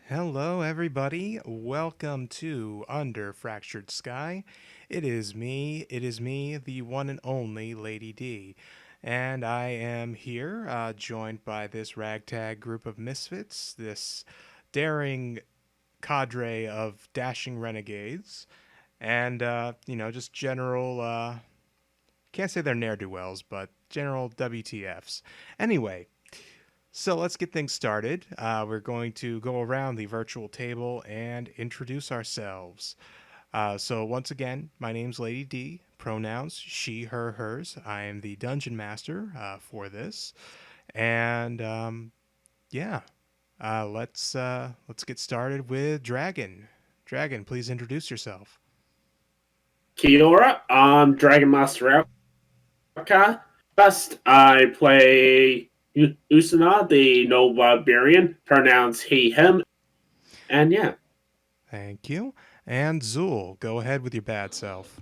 Hello, everybody. Welcome to Under Fractured Sky. It is me, the one and only Lady D. And I am here, joined by this ragtag group of misfits, this daring cadre of dashing renegades, and, just general, can't say they're ne'er do wells, but general WTFs. Anyway, so let's get things started. We're going to go around the virtual table and introduce ourselves. So once again, my name's Lady D. Pronouns she, her, hers. I am the dungeon master for this, and yeah, let's get started with Dragon. Dragon, please introduce yourself. Kia ora, I'm Dragon Master Elka. First, I play Usnar, the Noble Barbarian, pronouns he, him, and yeah. Thank you. And Zool, go ahead with your bad self.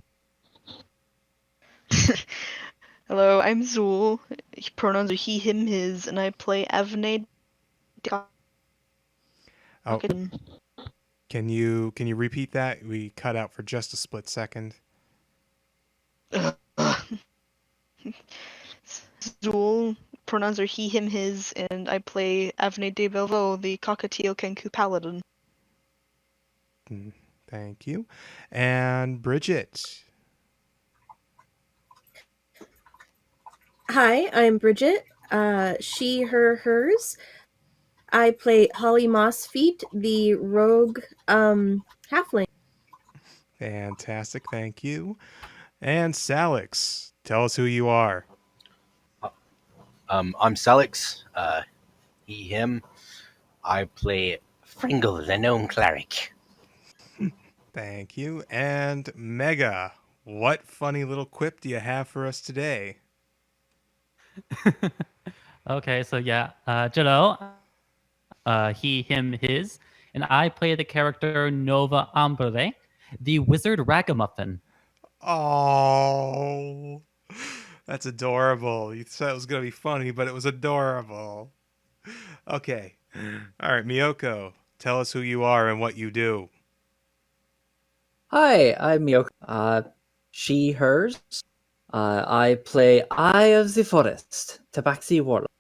Hello, I'm Zool. Pronouns are he, him, his, and I play Avnade. Oh, can you repeat that? We cut out for just a split second. Zool. Pronouns are he, him, his, and I play Avnade de Belvo, the Cockatiel Kenku Paladin. Thank you. And Bridget. Hi, I'm Bridget. She, her, hers. I play Holly Mossfeet, the rogue halfling. Fantastic. Thank you. And Salix. Tell us who you are. I'm Salix, he, him. I play Fringle, the gnome cleric. Thank you. And Mega. What funny little quip do you have for us today? Okay, so yeah, Jello, he, him, his, and I play the character Nova Ambre, the wizard ragamuffin. Oh, that's adorable. You said it was going to be funny, but it was adorable. Okay. All right, Miyoko. Tell us who you are and what you do. Hi, I'm Miyoko. She, hers. I play Eye of the Forest, Tabaxi Warlock.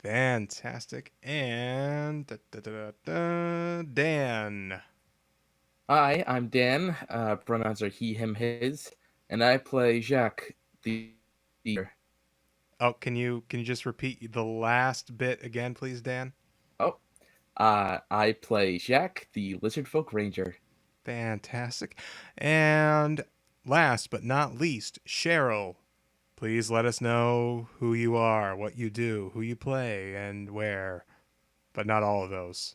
Fantastic. And Dan. Hi, I'm Dan. Pronouns are he, him, his, and I play Jacques, the. Oh, can you just repeat the last bit again, please, Dan? Oh, I play Jacques, the lizard folk ranger. Fantastic. And last but not least, Cheryl. Please let us know who you are, what you do, who you play, and where. But not all of those.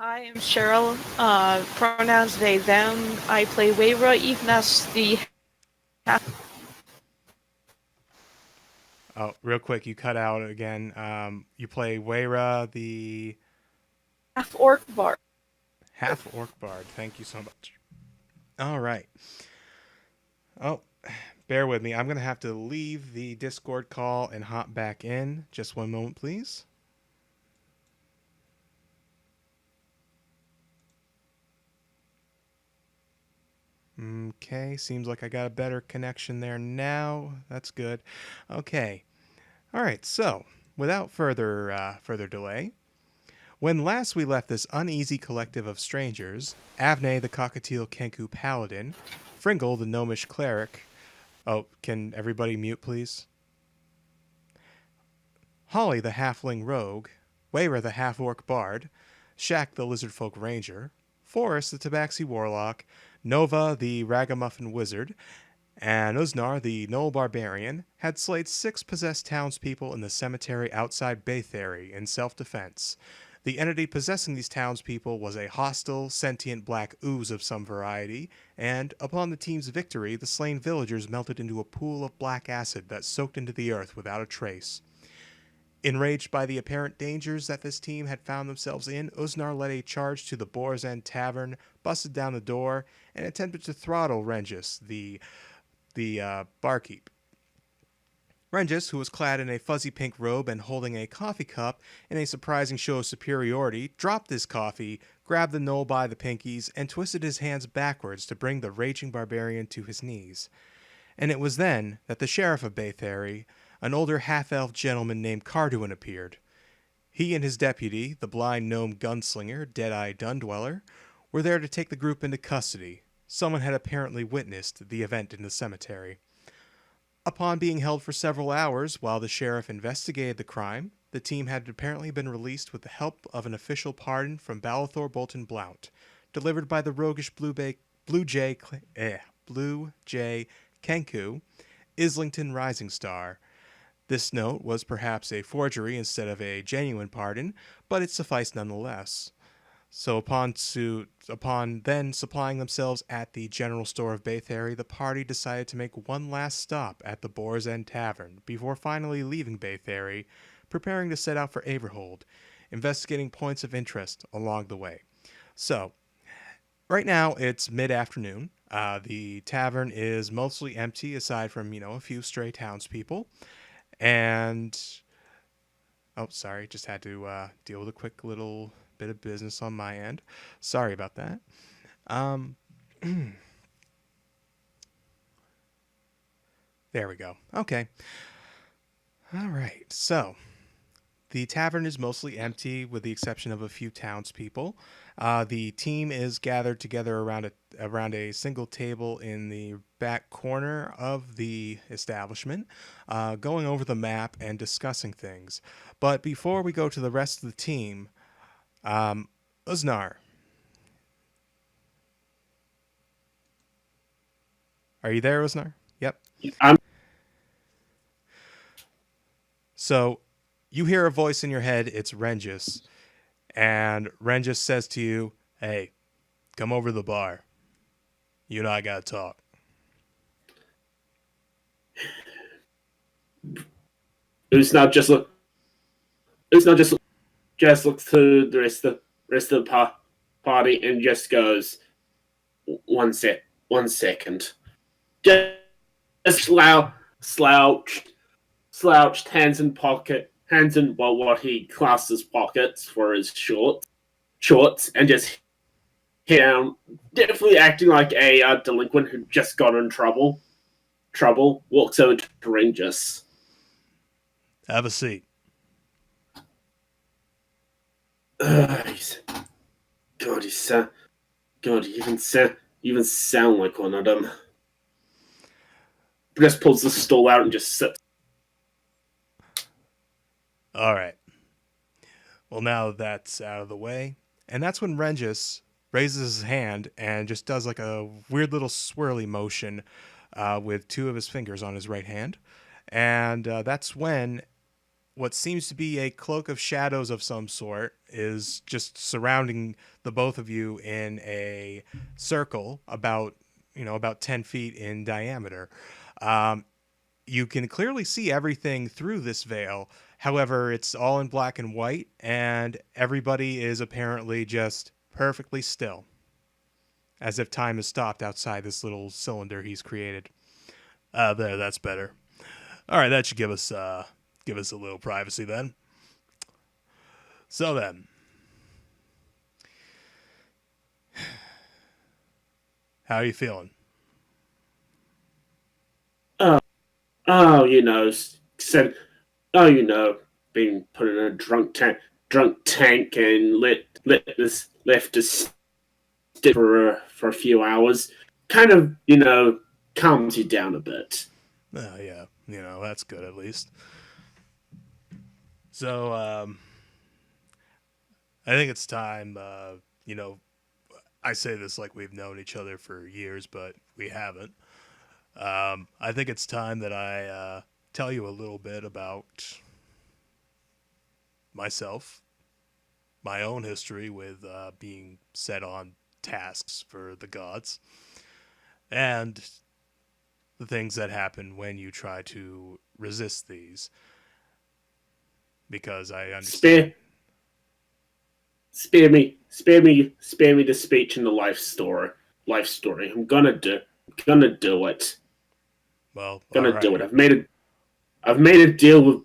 Hi, I'm Cheryl. Pronouns they, them. I play Wayra Ignas, the Oh, real quick, you cut out again. You play Weira, the half-orc bard. half orc bard. Thank you so much. All right. Oh, bear with me. I'm going to have to leave the Discord call and hop back in. Just one moment, please. Okay, seems like I got a better connection there now. That's good. Okay. All right, so without further delay, when last we left this uneasy collective of strangers, Avne the cockatiel Kenku paladin, Fringle the gnomish cleric. Oh, can everybody mute, please? Holly the halfling rogue, Wayra the half orc bard, Shaq the lizard folk ranger, Forrest the tabaxi warlock, Nova the ragamuffin wizard, and Usnar the Knoll barbarian had slayed 6 possessed townspeople in the cemetery outside Baythery in self-defense. The entity possessing these townspeople was a hostile, sentient black ooze of some variety, and upon the team's victory, the slain villagers melted into a pool of black acid that soaked into the earth without a trace. Enraged by the apparent dangers that this team had found themselves in, Usnar led a charge to the Boar's End Tavern, busted down the door, and attempted to throttle Renjiss, the barkeep. Renjiss, who was clad in a fuzzy pink robe and holding a coffee cup in a surprising show of superiority, dropped his coffee, grabbed the gnoll by the pinkies, and twisted his hands backwards to bring the raging barbarian to his knees. And it was then that the sheriff of Baythery, an older half-elf gentleman named Carduin, appeared. He and his deputy, the blind gnome gunslinger, Deadeye Dundweller, were there to take the group into custody. Someone had apparently witnessed the event in the cemetery. Upon being held for several hours while the sheriff investigated the crime, the team had apparently been released with the help of an official pardon from Balathor Bolton Blount, delivered by the roguish Blue Jay Kenku, Islington Rising Star. This note was perhaps a forgery instead of a genuine pardon, but it sufficed nonetheless. So upon then supplying themselves at the general store of Baythery, the party decided to make one last stop at the Boar's End Tavern before finally leaving Baythery, preparing to set out for Averhold, investigating points of interest along the way. So, right now it's mid-afternoon. The tavern is mostly empty aside from, a few stray townspeople. And, just had to deal with a quick little bit of business on my end. Sorry about that. There we go. Okay. All right. So, the tavern is mostly empty with the exception of a few townspeople. The team is gathered together around a single table in the back corner of the establishment, going over the map and discussing things. But before we go to the rest of the team, Usnar, are you there, Usnar? Yep. So, you hear a voice in your head. It's Renjiss, and Renjiss says to you, "Hey, come over to the bar. You and I gotta talk." Usnar just looks to the rest of the party and just goes, one second. Just slouched, hands in what he classes pockets for his shorts, and just hit down, definitely acting like a delinquent who just got in trouble. Walks over to Renjiss. Have a seat. God, even sound like one of them. Just pulls the stool out and just sits. All right. Well, now that's out of the way, and that's when Renjiss raises his hand and just does like a weird little swirly motion with two of his fingers on his right hand, and that's when what seems to be a cloak of shadows of some sort is just surrounding the both of you in a circle about 10 feet in diameter. You can clearly see everything through this veil. However, it's all in black and white, and everybody is apparently just perfectly still, as if time has stopped outside this little cylinder he's created. There, that's better. All right, that should give us a little privacy then. So then, how are you feeling? Being put in a drunk tank and left to stick for a few hours, kind of, calms you down a bit. Oh yeah, that's good at least. So, I think it's time, I say this like we've known each other for years, but we haven't. I think it's time that I tell you a little bit about myself, my own history with being set on tasks for the gods, and the things that happen when you try to resist these. Because I understand. Spare me the speech and the life story. I'm gonna do it. Well, Do it. I've made I've made a deal with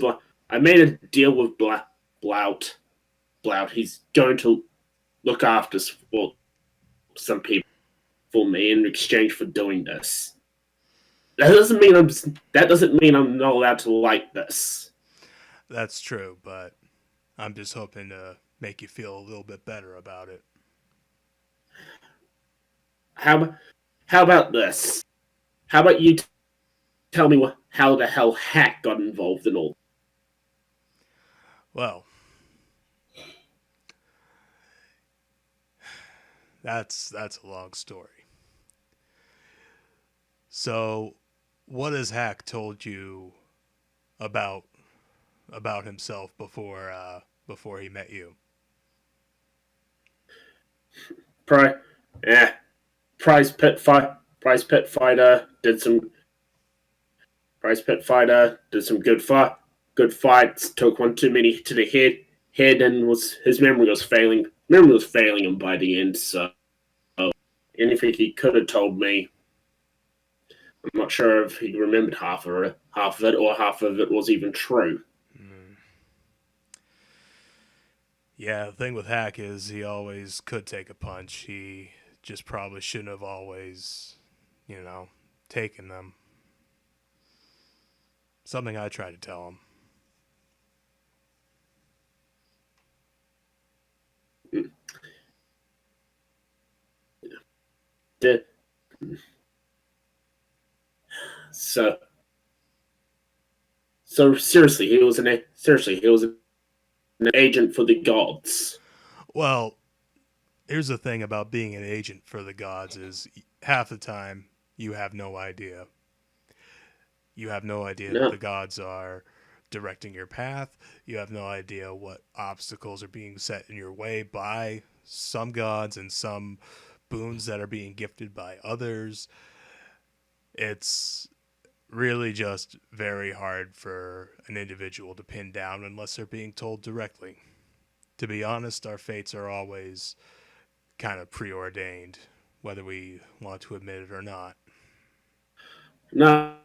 Blout. He's going to look after some people for me in exchange for doing this. That doesn't mean I'm not allowed to like this. That's true, but I'm just hoping to make you feel a little bit better about it. How about this? How about you tell me how the hell Hack got involved in all? Well, that's a long story. So, what has Hack told you about himself before he met you? Prize pit fighter did some good fights. Took one too many to the head, and his memory was failing. Memory was failing him by the end. So anything he could have told me, I'm not sure if he remembered half of it, or half of it was even true. Yeah, the thing with Hack is he always could take a punch. He just probably shouldn't have always, taken them. Something I try to tell him. So seriously, he was an agent for the gods. Well, here's the thing about being an agent for the gods is half the time you have no idea. You have no idea that the gods are directing your path. You have no idea what obstacles are being set in your way by some gods and some boons that are being gifted by others. It's really just very hard for an individual to pin down unless they're being told directly. To be honest, our fates are always kind of preordained, whether we want to admit it or not. No,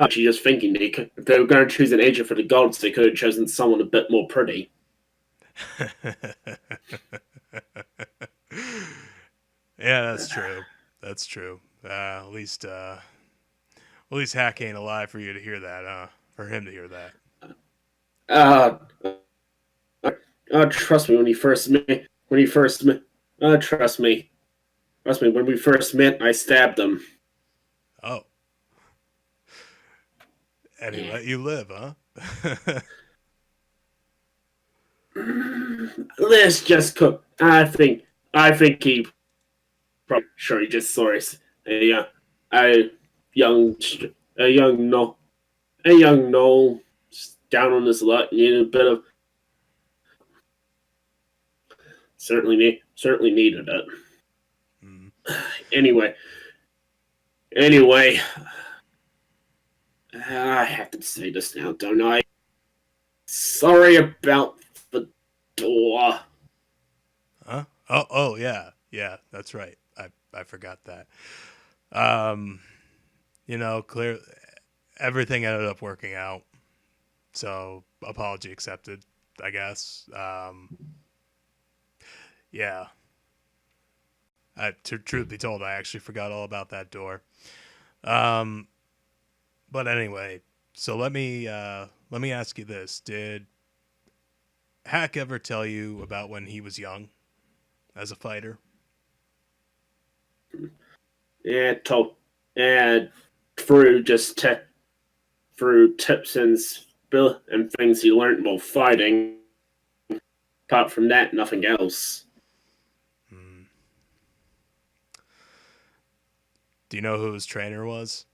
actually, just thinking, Nick, if they were going to choose an agent for the gods, they could have chosen someone a bit more pretty. Yeah, that's true. That's true. At least Hack ain't alive for you to hear that, huh? For him to hear that. Trust me, when we first met, when we first met, I stabbed him. Oh. And he let you live, huh? Let's just cook. I think he probably sure he just saw us. A young Noel down on his luck, needed a bit of certainly needed it. Anyway, I have to say this now, don't I? Sorry about the door. Huh? Oh yeah, that's right. I forgot that. Clear. Everything ended up working out, so apology accepted, I guess. Yeah. Truth be told, I actually forgot all about that door. But anyway, so let me ask you this: did Hack ever tell you about when he was young, as a fighter? Yeah, through tips and things he learned while fighting. Apart from that, nothing else. Do you know who his trainer was?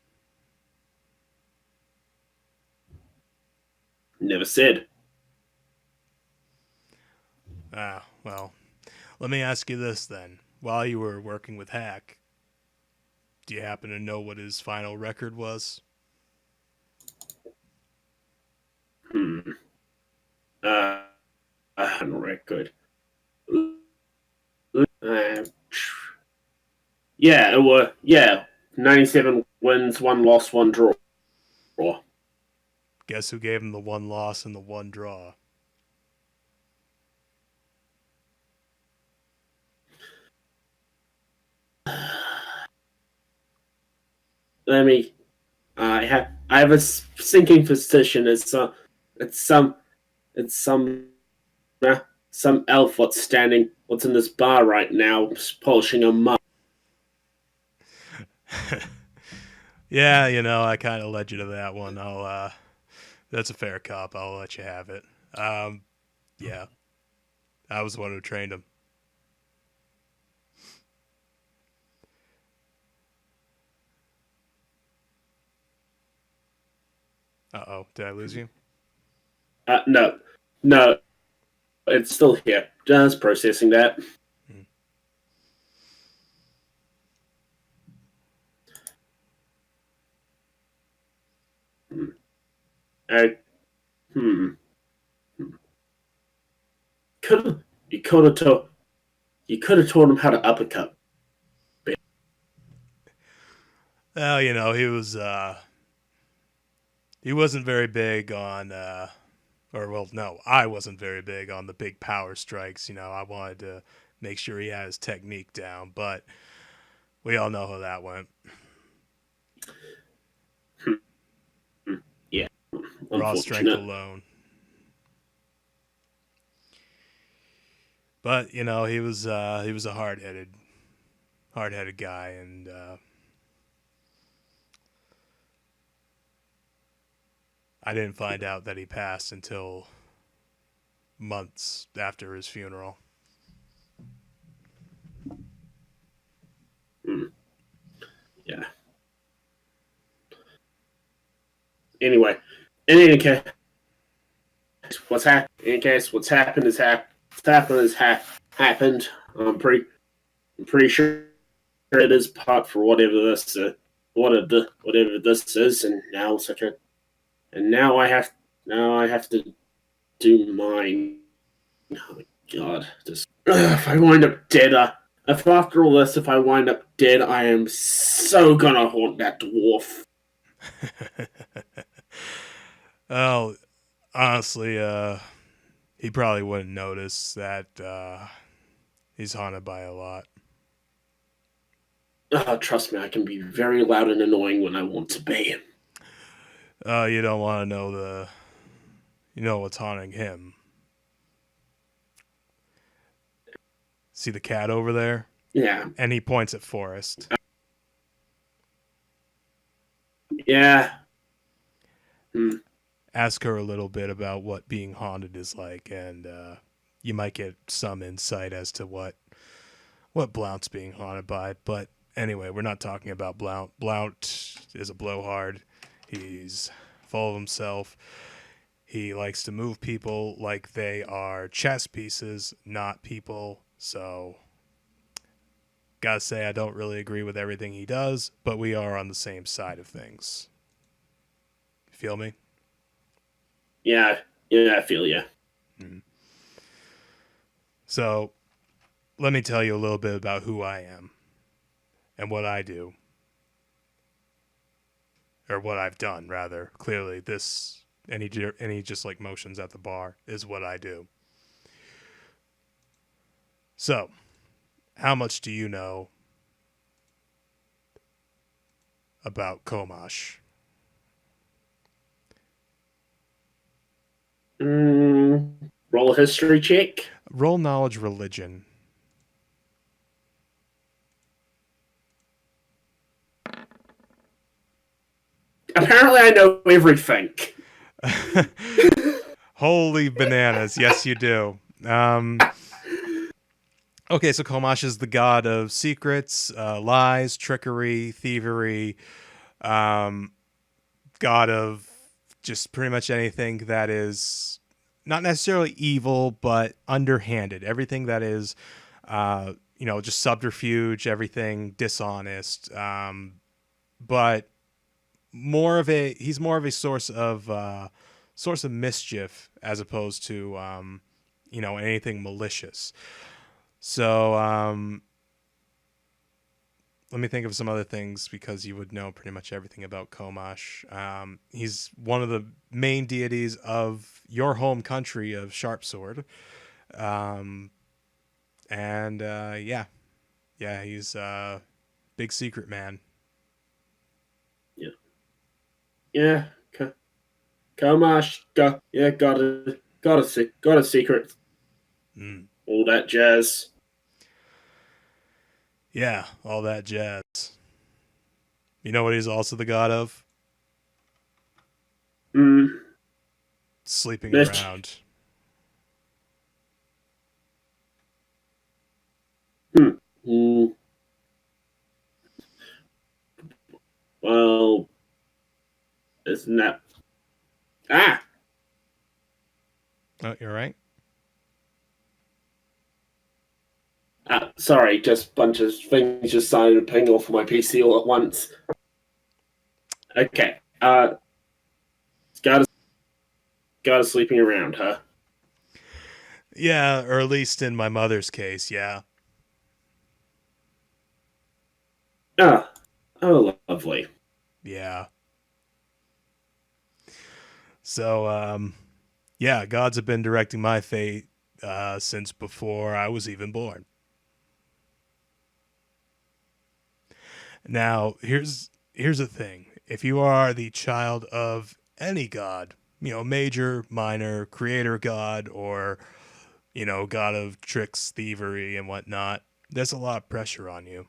Never said. Well, let me ask you this then. While you were working with Hack, do you happen to know what his final record was? Record. Yeah, it was 97 wins, 1 loss, 1 draw. Guess who gave him the one loss and the one draw? Let me. I have a sinking suspicion. It's some some elf what's in this bar right now, polishing a mug. Yeah, I kind of led you to that one. That's a fair cop. I'll let you have it. Yeah, I was the one who trained him. Uh-oh, did I lose you? No, it's still here. Just processing that. I, hmm. You could have told him how to uppercut. Well, he wasn't very big on I wasn't very big on the big power strikes. I wanted to make sure he had his technique down, but we all know how that went. Yeah, Raw strength alone. But he was a hard-headed guy, and I didn't find out that he passed until months after his funeral. Yeah. Anyway, in any case, what's happened is happened. I'm pretty sure it is part for whatever this is, and now I have to do mine. Oh my god! If I wind up dead, if after all this, if I wind up dead, I am so gonna haunt that dwarf. Well, honestly, he probably wouldn't notice that he's haunted by a lot. Trust me, I can be very loud and annoying when I want to be. You don't want to know what's haunting him. See the cat over there? Yeah. And he points at Forrest. Yeah. Ask her a little bit about what being haunted is like, and you might get some insight as to what Blount's being haunted by. But anyway, we're not talking about Blount. Blount is a blowhard. He's full of himself. He likes to move people like they are chess pieces, not people. So, gotta say, I don't really agree with everything he does, but we are on the same side of things. Feel me? Yeah, I feel you. Mm-hmm. So, let me tell you a little bit about who I am and what I do. Or what I've done, rather. Clearly, any just like motions at the bar is what I do. So, how much do you know about Komash? Roll a history check. Roll knowledge religion. Apparently, I know everything. Holy bananas! Yes, you do. Okay, so Komash is the god of secrets, lies, trickery, thievery, god of just pretty much anything that is not necessarily evil, but underhanded. Everything that is, just subterfuge, everything dishonest. But he's more of a source of mischief as opposed to, anything malicious. So, let me think of some other things because you would know pretty much everything about Komash. He's one of the main deities of your home country of Sharpsword. Um, and yeah, he's big secret man. Yeah, Komash, got a secret, Mm. all that jazz. Yeah, all that jazz. You know what he's also the god of? Hmm. Sleeping Mitch. around. Hmm. Well, isn't that? Ah, Oh, you're right. sorry, just bunch of things just started to ping off my PC all at once. Okay. Got sleeping around, huh? Yeah, or at least in my mother's case, yeah. Oh, lovely. Yeah. So, yeah, gods have been directing my fate since before I was even born. Now, here's the thing. If you are the child of any god, major, minor, creator god, or, god of tricks, thievery, and whatnot, there's a lot of pressure on you.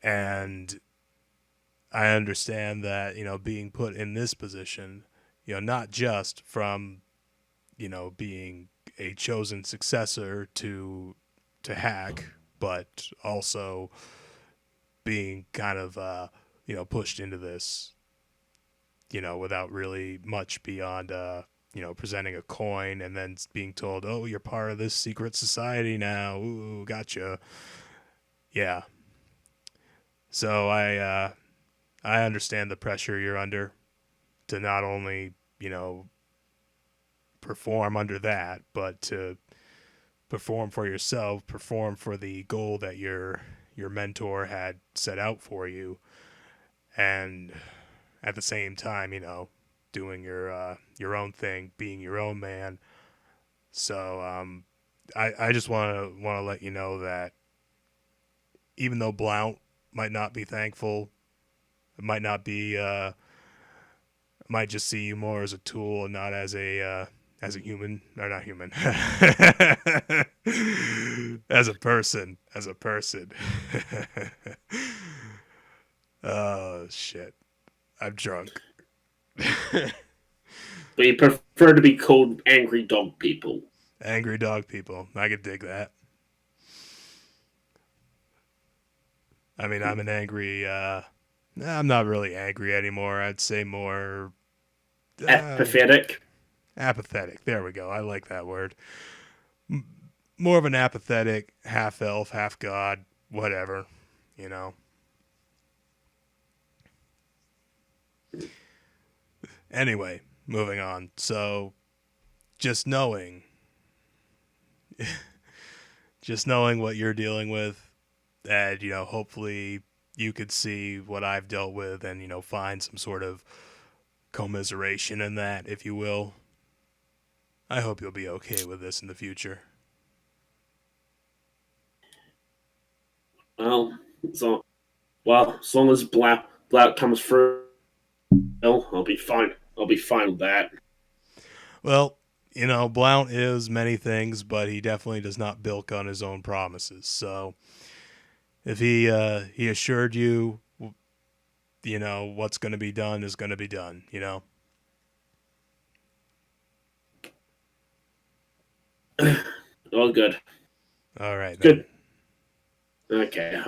And I understand that, being put in this position, not just from, being a chosen successor to Hack, but also being kind of pushed into this, without really much beyond presenting a coin and then being told, "Oh, you're part of this secret society now." Ooh, gotcha. Yeah. So I understand the pressure you're under to not only, perform under that, but to perform for yourself, perform for the goal that your mentor had set out for you, and at the same time, doing your own thing, being your own man. So I just want to let you know that even though Blount might not be thankful, it might not be might just see you more as a tool and not as a human, or not human, as a person, Oh shit, I'm drunk. We prefer to be called angry dog people. Angry dog people, I could dig that. I mean, I'm an angry. I'm not really angry anymore. I'd say more Apathetic. apathetic. There we go. I like that word. More of an apathetic, half elf, half god, whatever, you know. Anyway, moving on. So, just knowing, just knowing what you're dealing with, and hopefully you could see what I've dealt with, and find some sort of commiseration in that, if you will. I hope you'll be okay with this in the future. Well, as long as Blout comes through, well, I'll be fine. I'll be fine with that. Well, Blount is many things, but he definitely does not bilk on his own promises. So, if he assured you, what's going to be done is going to be done. All good. All right, Good. Then. Okay.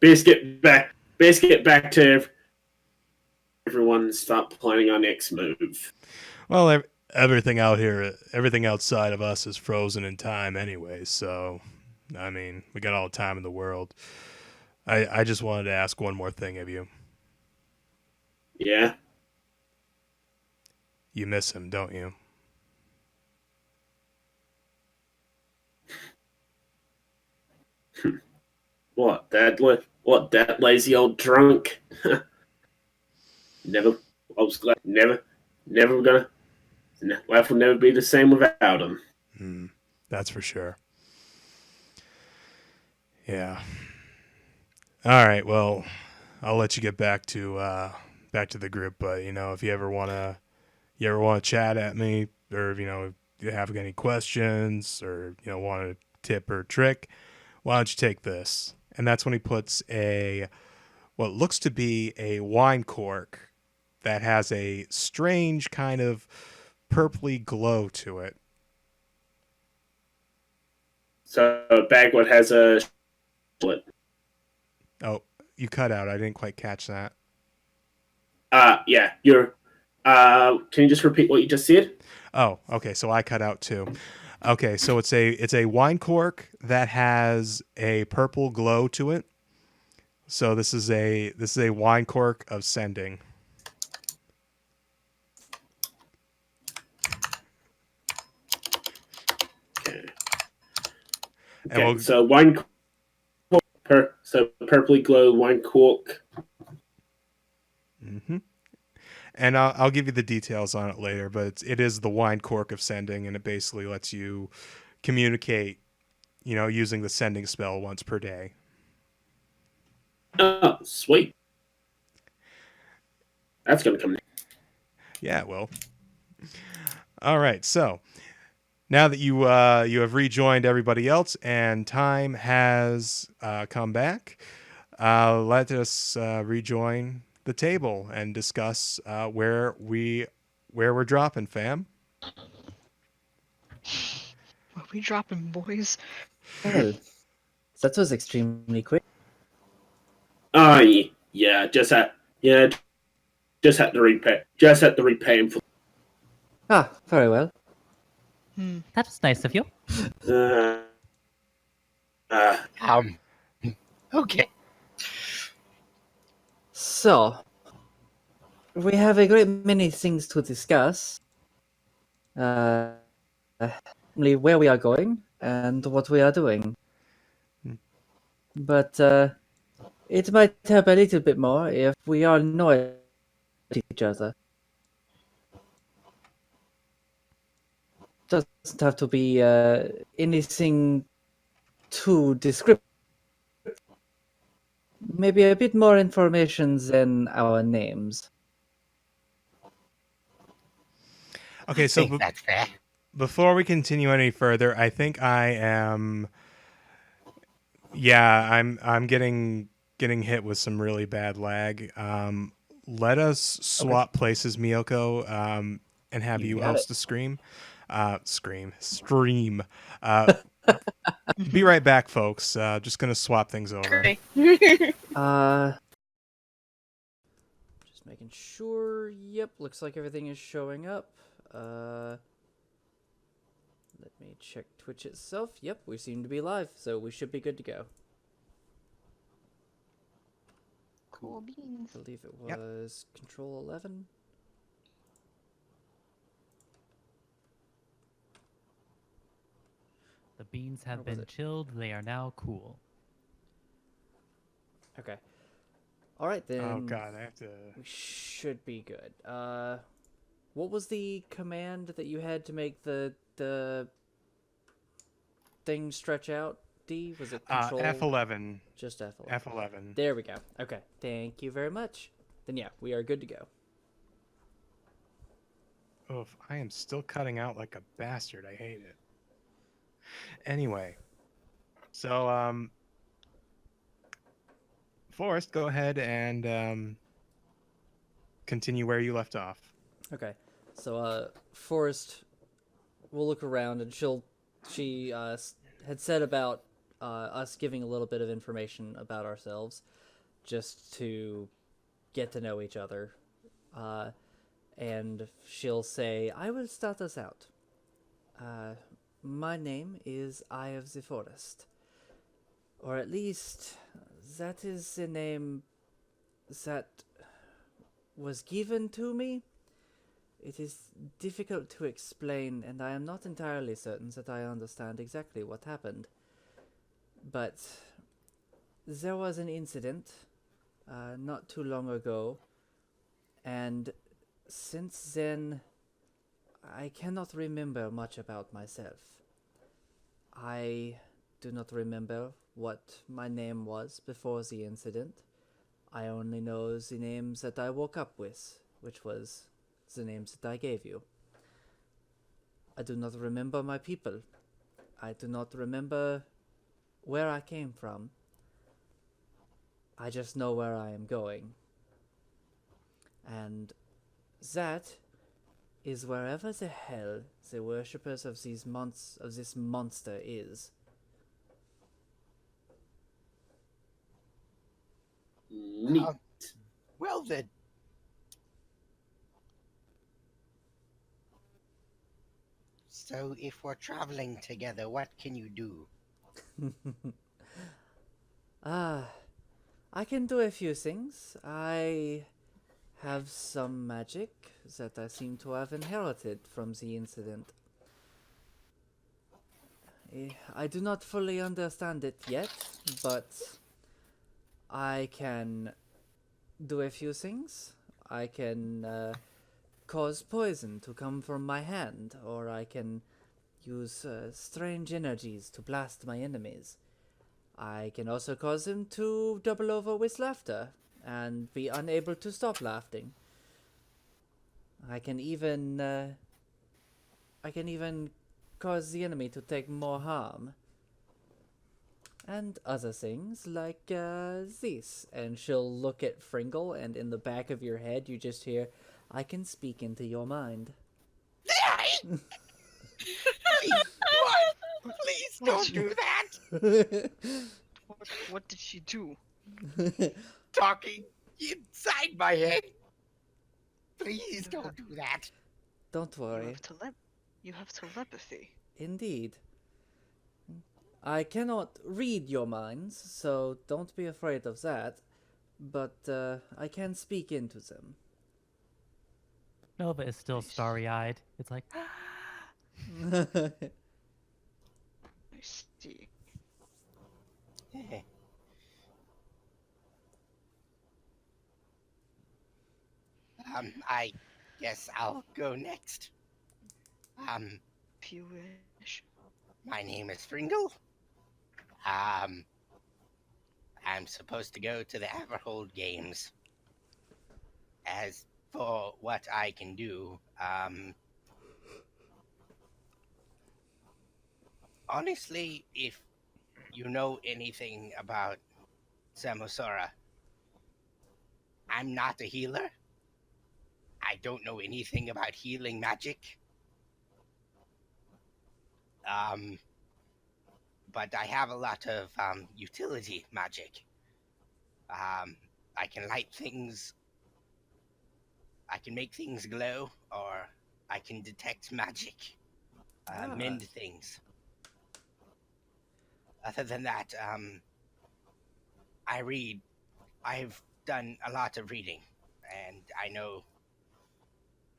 Best get back to everyone and start planning our next move. Well, everything out here, everything outside of us is frozen in time anyway. So, I mean, we got all the time in the world. I just wanted to ask one more thing of you. Yeah. You miss him, don't you? That lazy old drunk? Never. I was glad. Never gonna. Life will never be the same without him. That's for sure. Yeah. All right. Well, I'll let you get back to the group. But if you ever wanna chat at me, or if you have any questions, or want a tip or trick, why don't you take this? And that's when he puts what looks to be a wine cork that has a strange kind of purpley glow to it. So Bagwood has a split. Oh, you cut out. I didn't quite catch that. Yeah. You're. Can you just repeat what you just said? Oh, okay. So I cut out too. Okay, so it's a wine cork that has a purple glow to it. So this is a wine cork of sending. Okay. And So wine cork. So purpley glow wine cork. Mm-hmm. And I'll give you the details on it later, but it is the wine cork of sending, and it basically lets you communicate, using the sending spell once per day. Oh, sweet. That's gonna come. Yeah, well. All right, so now that you have rejoined everybody else and time has come back, let us rejoin the table and discuss where we're dropping, fam. Are we dropping, boys? Well, that was extremely quick. Oh yeah. Just had to repay. Just had to repay him for. Ah, very well. That was nice of you. Okay. So, we have a great many things to discuss. Namely where we are going and what we are doing. But it might help a little bit more if we all know each other. Doesn't have to be anything too descriptive. Maybe a bit more information than our names. Okay, so That's fair. before we continue any further, I think I am. Yeah, I'm getting hit with some really bad lag. Let us swap places, Miyoko, and have you host the stream. Stream. Be right back, folks. Just gonna swap things over. Just making sure. Yep, looks like everything is showing up. Let me check Twitch itself. Yep, we seem to be live, so we should be good to go. Cool beans. I believe it was Control 11. The beans have been chilled. They are now cool. Okay. All right then. Oh god, I have to. We should be good. What was the command that you had to make the thing stretch out? D, was it Control? F11. Just F11. F11. There we go. Okay. Thank you very much. Then yeah, we are good to go. Oof, I am still cutting out like a bastard. I hate it. Anyway, so Forrest, go ahead and continue where you left off. Okay. So Forrest will look around and she had said about us giving a little bit of information about ourselves just to get to know each other. And she'll say, I will start us out. My name is Eye of the Forest. Or at least, that is the name that was given to me. It is difficult to explain, and I am not entirely certain that I understand exactly what happened. But there was an incident not too long ago, and since then, I cannot remember much about myself. I do not remember what my name was before the incident. I only know the names that I woke up with, which was the names that I gave you. I do not remember my people. I do not remember where I came from. I just know where I am going. And that is wherever the hell the worshippers of these of this monster is. Neat. Well then. So if we're traveling together, what can you do? I can do a few things. I have some magic that I seem to have inherited from the incident. I do not fully understand it yet, but I can do a few things. I can cause poison to come from my hand, or I can use strange energies to blast my enemies. I can also cause them to double over with laughter and be unable to stop laughing. I can even cause the enemy to take more harm. And other things like this. And she'll look at Fringle, and in the back of your head you just hear, I can speak into your mind. Please, what? Please don't do that! What did she do? Talking inside my head. Please don't do that. Don't worry. You have telepathy. Indeed. I cannot read your minds, so don't be afraid of that. But I can speak into them. Nova is still starry-eyed. It's like, I see. I guess I'll go next. If you wish. My name is Fringle. I'm supposed to go to the Everhold Games. As for what I can do, honestly, if you know anything about Samosora, I'm not a healer. I don't know anything about healing magic. But I have a lot of utility magic. I can light things. I can make things glow, or I can detect magic, mend things. Other than that, I read. I've done a lot of reading, and I know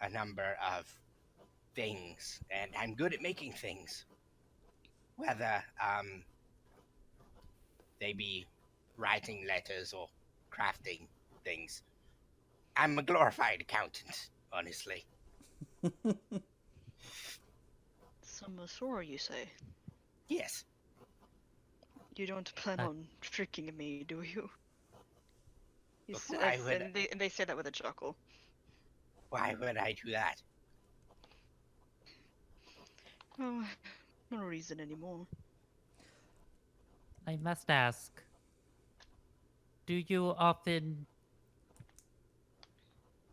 a number of things, and I'm good at making things. Whether they be writing letters or crafting things. I'm a glorified accountant, honestly. Samosora, you say? Yes. You don't plan on tricking me, do you? Why would And they say that with a chuckle. Why would I do that? Oh, no reason anymore. I must ask, do you often,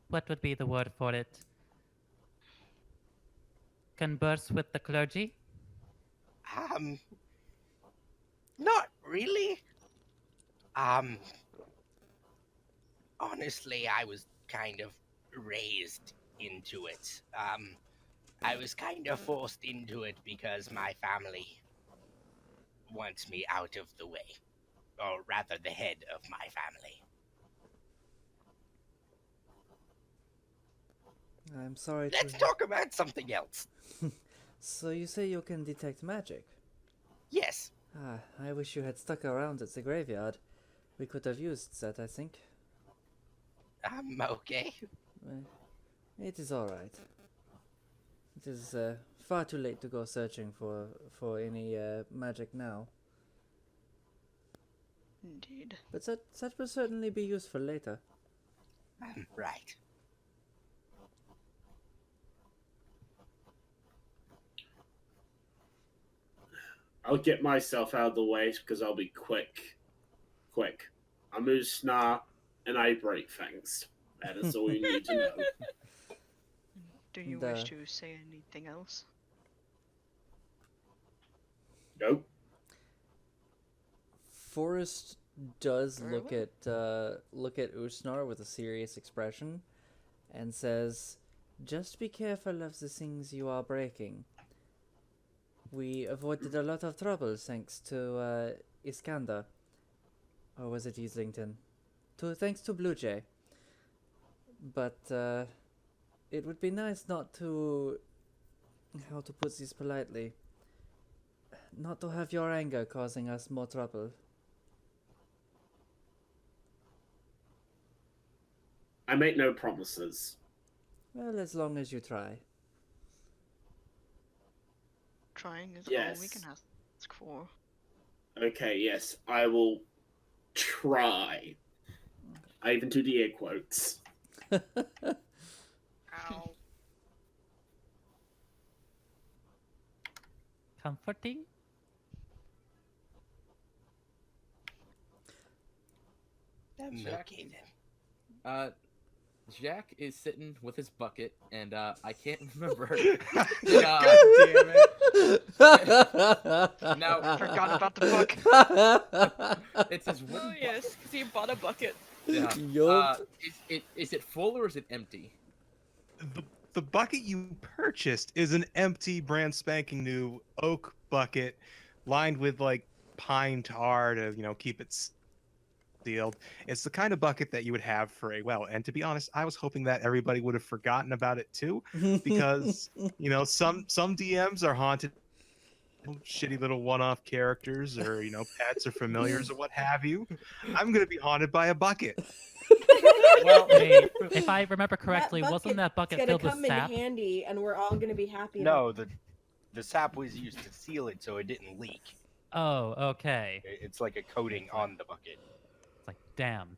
what would be the word for it, converse with the clergy? Not really. Honestly, I was kind of raised into it. I was kind of forced into it because my family wants me out of the way. Or rather, the head of my family. I'm sorry Let's to... talk about something else. So you say you can detect magic? Yes. I wish you had stuck around at the graveyard. We could have used that, I think. Okay. It is alright. It is far too late to go searching for any magic now. Indeed. But that will certainly be useful later. Right. I'll get myself out of the way because I'll be quick. I'm Usnar, and I break things. That is all you need to know. Do you wish to say anything else? Nope. Forrest does Very look at Usnar with a serious expression, and says, "Just be careful of the things you are breaking. We avoided a lot of trouble thanks to Iskander, or was it Islington? Thanks to Blue Jay. But it would be nice not to, how to put this politely, not to have your anger causing us more trouble." I make no promises. Well, as long as you try. Trying is all we can Yes. ask for. Okay, yes, I will try. I even do the air quotes. Ow. Comforting? Okay then. Jack is sitting with his bucket, and I can't remember. God damn it. Now, Forgot about the book. it's his Oh wooden yes, because he bought a bucket. bucket. Yeah. Yup. Is it full or is it empty? The bucket you purchased is an empty, brand spanking new oak bucket lined with like pine tar to, keep it sealed. It's the kind of bucket that you would have for a well. And to be honest, I was hoping that everybody would have forgotten about it too, because some DMs are haunted shitty little one-off characters or pets or familiars or what have you. I'm gonna be haunted by a bucket. Well, wait, if I remember correctly, wasn't that bucket gonna filled with come in sap? handy, and we're all gonna be happy. No, the sap was used to seal it so it didn't leak. Oh, okay. It's like a coating on the bucket. It's like, damn.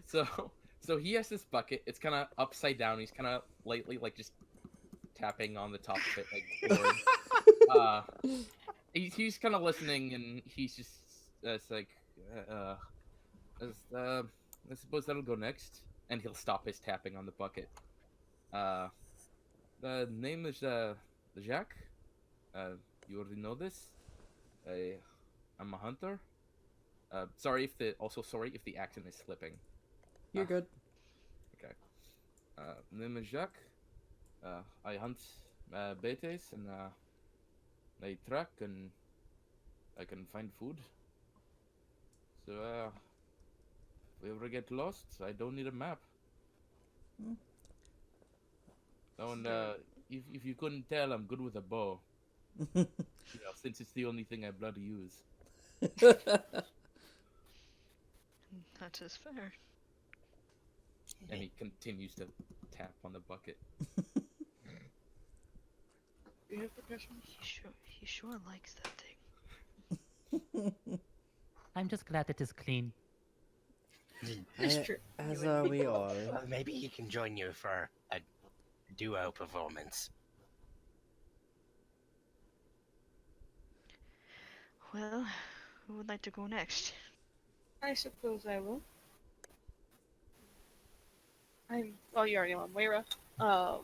So he has this bucket. It's kind of upside down. He's kind of lightly like just tapping on the top of it like bored. He's kind of listening, and he's just it's like I suppose that'll go next, and he'll stop his tapping on the bucket. The name is Jacques. You already know this. I'm a hunter. Sorry if the accent is slipping. You're good. Okay. Name is Jacques. I hunt betes, and I track, and I can find food. So if we ever get lost, I don't need a map. Oh, and if you couldn't tell, I'm good with a bow. Since it's the only thing I bloody use. That is fair. And he continues to tap on the bucket. He sure likes that thing. I'm just glad it is clean. It's true. As are we all. Well, maybe he can join you for a duo performance. Well, who would like to go next? I suppose I will. You already know I'm Moira. I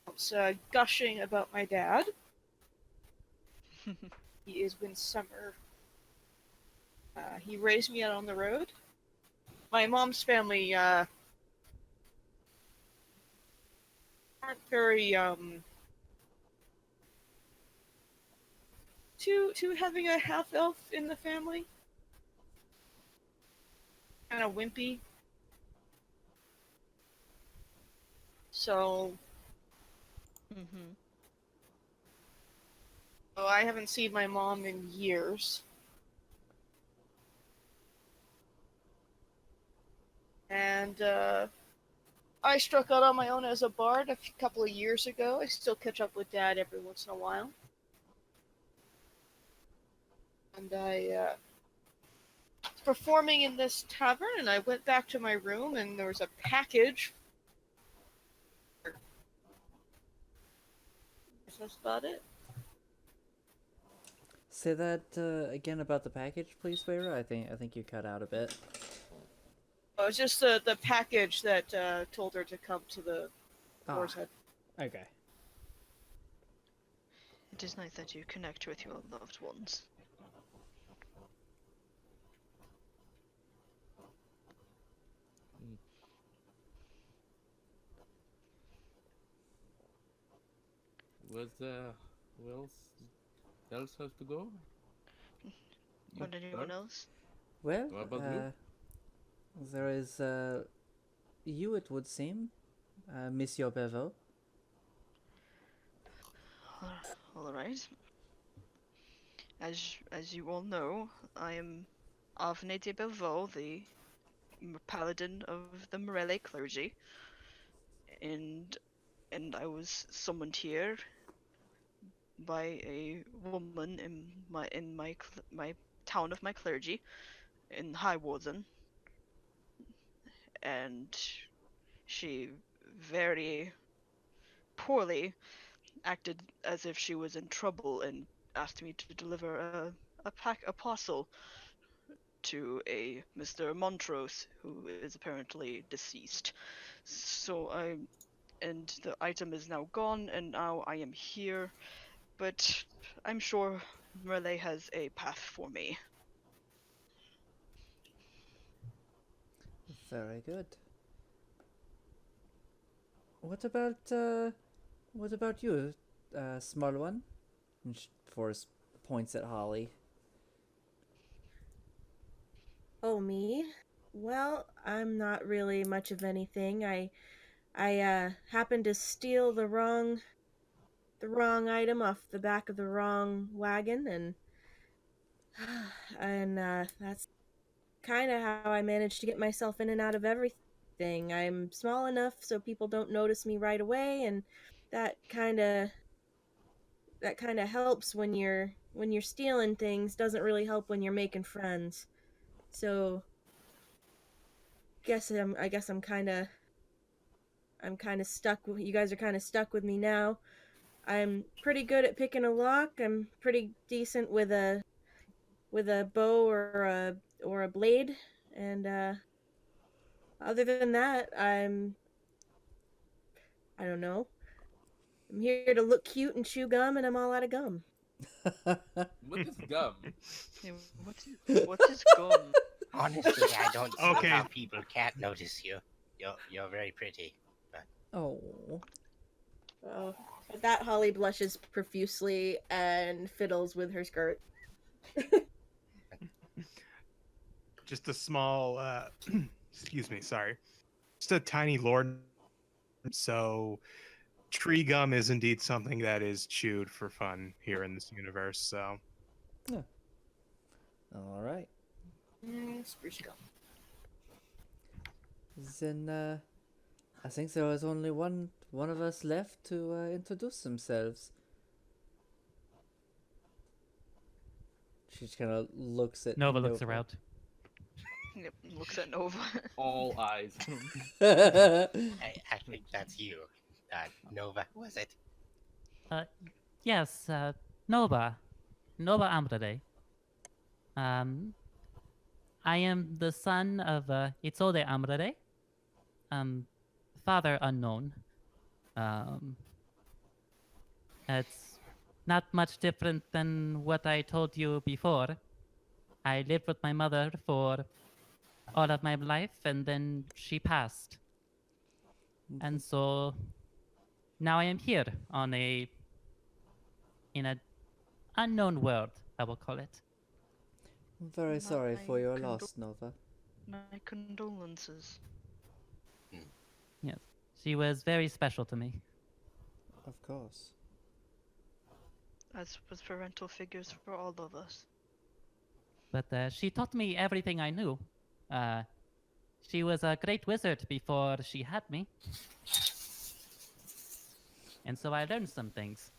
was gushing about my dad. He is Windsummer. He raised me out on the road. My mom's family aren't very to having a half elf in the family. Kind of wimpy. So I haven't seen my mom in years. And I struck out on my own as a bard a couple of years ago. I still catch up with Dad every once in a while. And I was performing in this tavern, and I went back to my room, and there was a package. That's about it. Say that again about the package, please, Vera. I think you cut out a bit. Oh, it was just the package that told her to come to the boar's head. Okay. It is nice that you connect with your loved ones. Who else has to go? What, anyone else? Well, What about you? there is you, it would seem, Monsieur Bevo. All right. As you all know, I am Avne de Belvaux, the paladin of the Morelli clergy, and I was summoned here by a woman in my town of my clergy in Highwarden, and she very poorly acted as if she was in trouble and asked me to deliver a parcel to a Mr. Montrose, who is apparently deceased. So and the item is now gone, and now I am here, but I'm sure Merle has a path for me. Very good. What about you, small one? And Forrest points at Holly. Oh, me? Well, I'm not really much of anything. I happened to steal the wrong item off the back of the wrong wagon, and that's kind of how I managed to get myself in and out of everything. I'm small enough so people don't notice me right away, and that kind of helps when you're stealing things. Doesn't really help when you're making friends. So I guess I'm kind of stuck. You guys are kind of stuck with me now. I'm pretty good at picking a lock. I'm pretty decent with a bow or a blade, and other than that, I don't know. I'm here to look cute and chew gum, and I'm all out of gum. What is gum? Yeah, what is gum? Honestly, I don't see Okay. how people can't notice you. You're very pretty. Oh. Oh, at that Holly blushes profusely and fiddles with her skirt. Just a small, excuse me, sorry. Just a tiny lord. So, tree gum is indeed something that is chewed for fun here in this universe. So, All right. Spruce gum. Then I think there was only one of us left to introduce themselves. She just kind of looks at Nova looks around. Yep, looks at Nova. All eyes. I think that's you, Nova. Was it? Yes, Nova Amrade. I am the son of Itzode Amrade. Father unknown. It's not much different than what I told you before. I lived with my mother for all of my life, and then she passed. And so now I am here in an unknown world, I will call it. I'm very sorry for My your loss, Nova. My condolences. Yes, she was very special to me. Of course. As was parental figures for all of us. But she taught me everything I knew. She was a great wizard before she had me. And so I learned some things.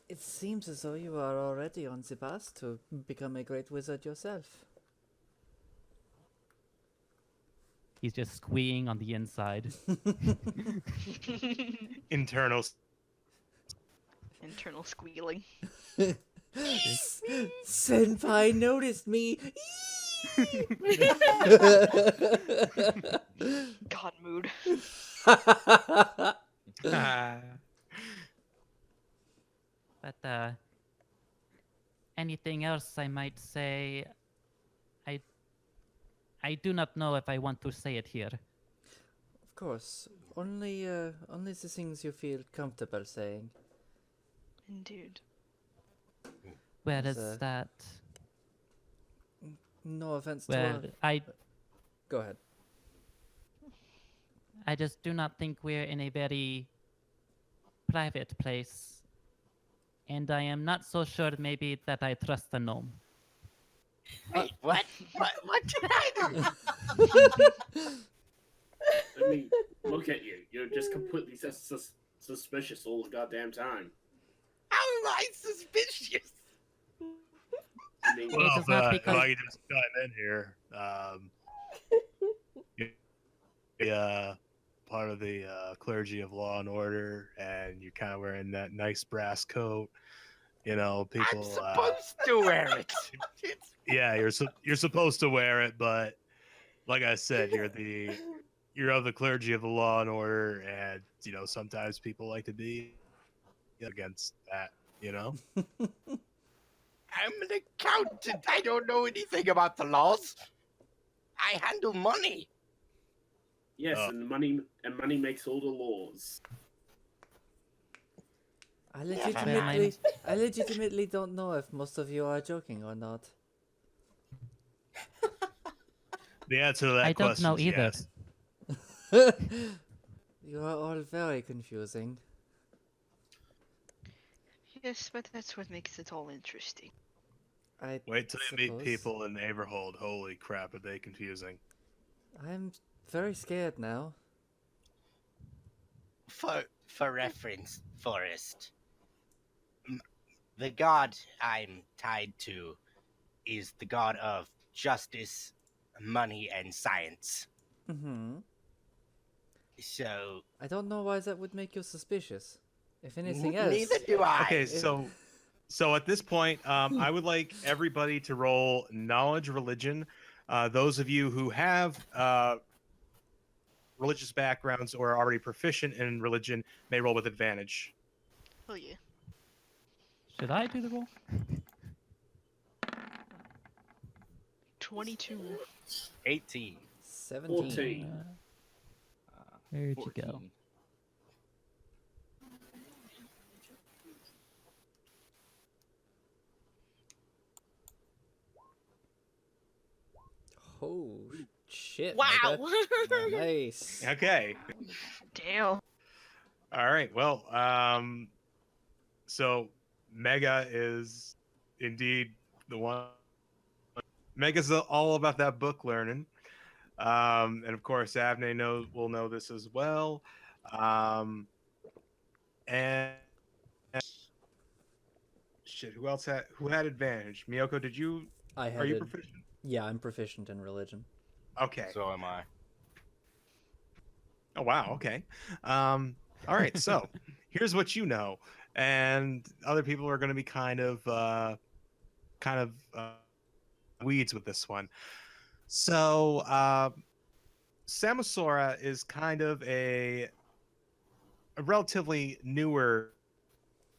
It seems as though you are already on the path to become a great wizard yourself. He's just squeeing on the inside. Internal. Internal squealing. Senpai noticed me. God mood. But anything else I might say, I I do not know if I want to say it here. Of course, only the things you feel comfortable saying. Indeed. Where Is, is that? No offense Well, to I Go ahead. I just do not think we're in a very private place. And I am not so sure maybe that I trust the gnome. Wait, what? What did I do? I mean, look at you. You're just completely suspicious all the goddamn time. How am I suspicious? I mean, Well, it is not if because- I could just chime in here, part of the clergy of law and order, and you're kind of wearing that nice brass coat. You know, people. I'm supposed to wear it. It's Yeah, you're supposed to wear it, but like I said, you're of the clergy of the law and order, and you know sometimes people like to be against that. You know. I'm an accountant. I don't know anything about the laws. I handle money. yes, Oh. and money makes all the laws. I legitimately don't know if most of you are joking or not. The answer to that I don't question know is either. yes. You are all very confusing. Yes, but that's what makes it all interesting. I Wait till you meet suppose. people in Averhold. Holy crap, are they confusing? I'm very scared now. For reference, Forrest, the god I'm tied to is the god of justice, money, and science. Mm-hmm. So I don't know why that would make you suspicious. If anything else. neither do I. Okay, so at this point, I would like everybody to roll knowledge religion. Those of you who have religious backgrounds or are already proficient in religion may roll with advantage. Oh yeah. Should I do the roll? 22. 18. 17. 14. Where'd you 14. go? Oh, shit. Wow. Mega. Nice. Okay. Damn. All right. Well, so Mega is indeed the one. Mega's all about that book learning. And of course, Avne will know this as well. And shit, who had advantage? Miyoko, are you proficient? Yeah, I'm proficient in religion. Okay. So am I. Oh wow. Okay. All right. So here's what you know, and other people are going to be kind of weeds with this one. So Samosora is kind of a relatively newer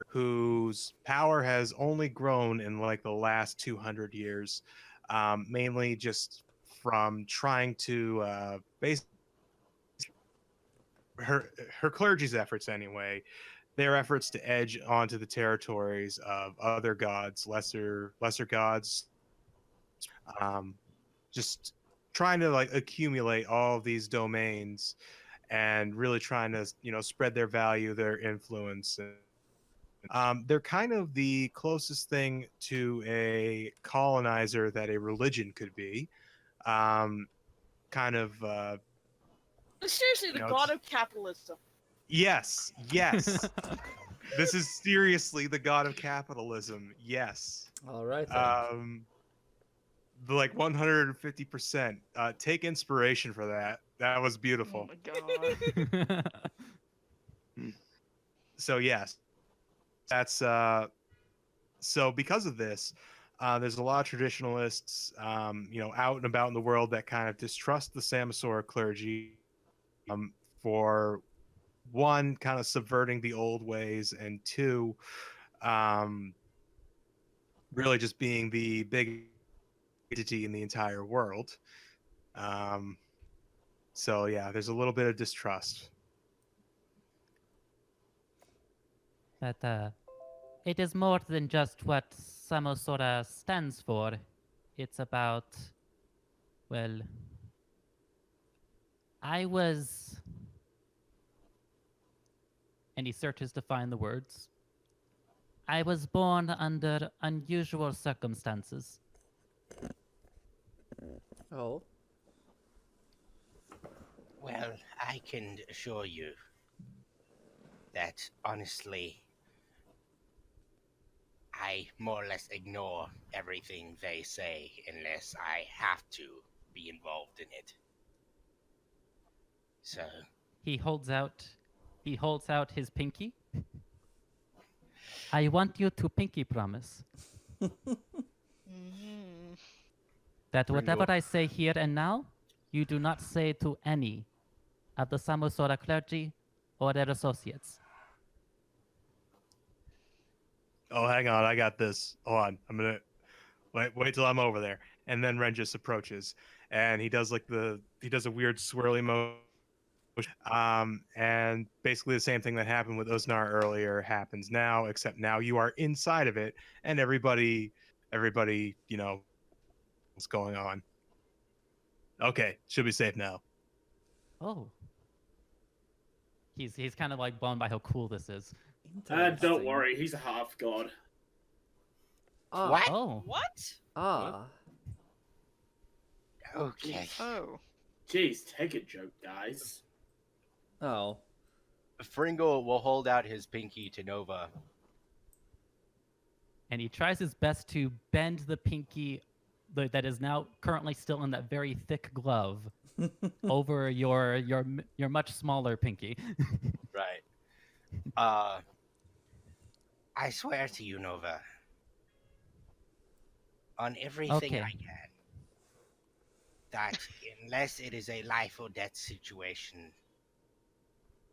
whose power has only grown in like the last 200 years, mainly just from trying to base her clergy's efforts anyway, their efforts to edge onto the territories of other gods, lesser gods, um, just trying to like accumulate all of these domains and really trying to spread their value, their influence, They're kind of the closest thing to a colonizer that a religion could be. Um, kind of, Seriously, the god it's, of capitalism. yes, yes. This is seriously the god of capitalism. Yes. All right then. Like 150%. Take inspiration for that. That was Oh beautiful. my god. So yes, that's so because of this, there's a lot of traditionalists, out and about in the world that kind of distrust the Samosaur clergy, for one, kind of subverting the old ways, and two, um, really just being the big entity in the entire world. Um, so yeah, there's a little bit of distrust. But it is more than just what Samosora stands for. It's about, well, I was. And he searches to find the words. I was born under unusual circumstances. Oh. Well, I can assure you that honestly, I more or less ignore everything they say unless I have to be involved in it. So, He holds out his pinky. I want you to pinky promise Mhm. that whatever Ringo. I say here and now, you do not say to any of the Samosora clergy or their associates. Oh, hang on, I got this. Hold on, I'm gonna wait till I'm over there. And then Renjiss approaches, and he does a weird swirly motion. And basically the same thing that happened with Usnar earlier happens now, except now you are inside of it, and everybody, what's going on. Okay, should be safe now. Oh. He's kind of like blown by how cool this is. Don't Interesting. worry, he's a half god. Ah. What? Oh. What? Ah. Okay. Oh. Jeez, take a joke, guys. Oh. Fringle will hold out his pinky to Nova. And he tries his best to bend the pinky that is now currently still in that very thick glove over your much smaller pinky. Right. I swear to you, Nova, on everything Okay. I can, that unless it is a life or death situation,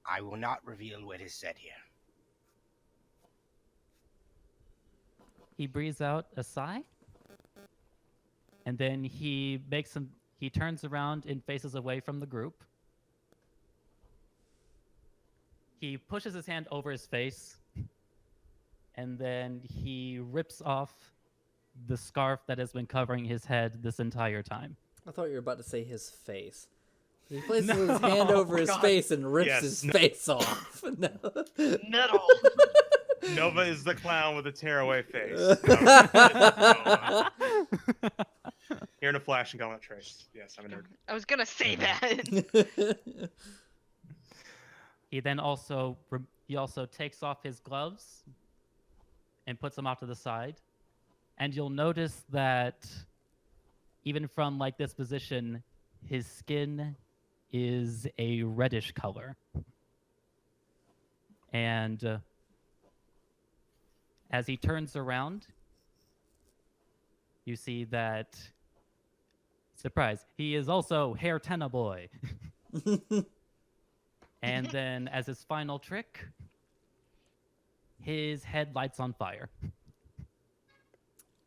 I will not reveal what is said here. He breathes out a sigh, and then he turns around and faces away from the group. He pushes his hand over his face, and then he rips off the scarf that has been covering his head this entire time. I thought you were about to say his face. He places No, his hand over his God. face and rips Yes, his no. face off. No. Metal. Nova is the clown with a tearaway face. Here in a flash and gauntlet trace. Yes, I'm a nerd. I was gonna say that. He then also takes off his gloves and puts them off to the side. And you'll notice that even from like this position, his skin is a reddish color. And as he turns around, you see that, surprise, he is also Hair Tenna Boy. And then as his final trick, his head lights on fire.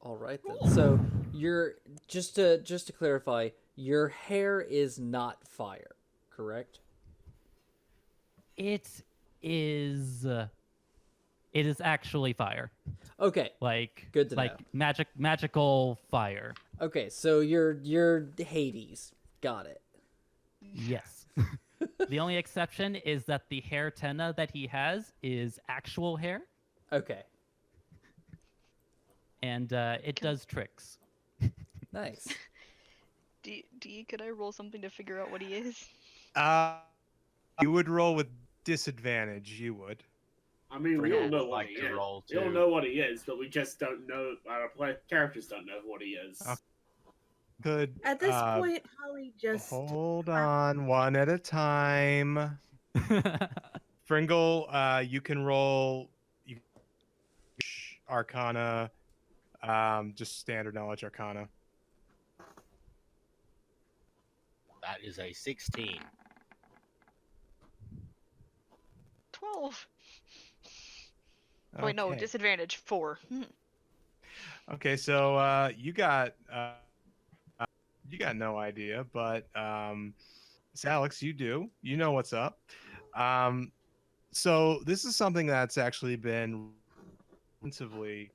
All right then. So you're just to clarify, your hair is not fire, correct? It is actually fire. Okay. Like Good to like know. magical fire. Okay, so you're Hades. Got it. Yes. The only exception is that the hair tenna that he has is actual hair. Okay. And it does tricks. Nice. Could I roll something to figure out what he is? You would roll with disadvantage. You would. I mean, we Fringle all know would what like he to is. roll We all too. know what he is, but we just don't know. Characters don't know what he is. Okay. Could At this point, Holly just hold on one at a time. Fringle, you can roll Arcana, just standard knowledge Arcana. That is a 16. 12. Oh, wait, no, Okay. disadvantage 4. Okay, so you got no idea, but it's Alex, you do. You know what's up. So this is something that's actually been relatively,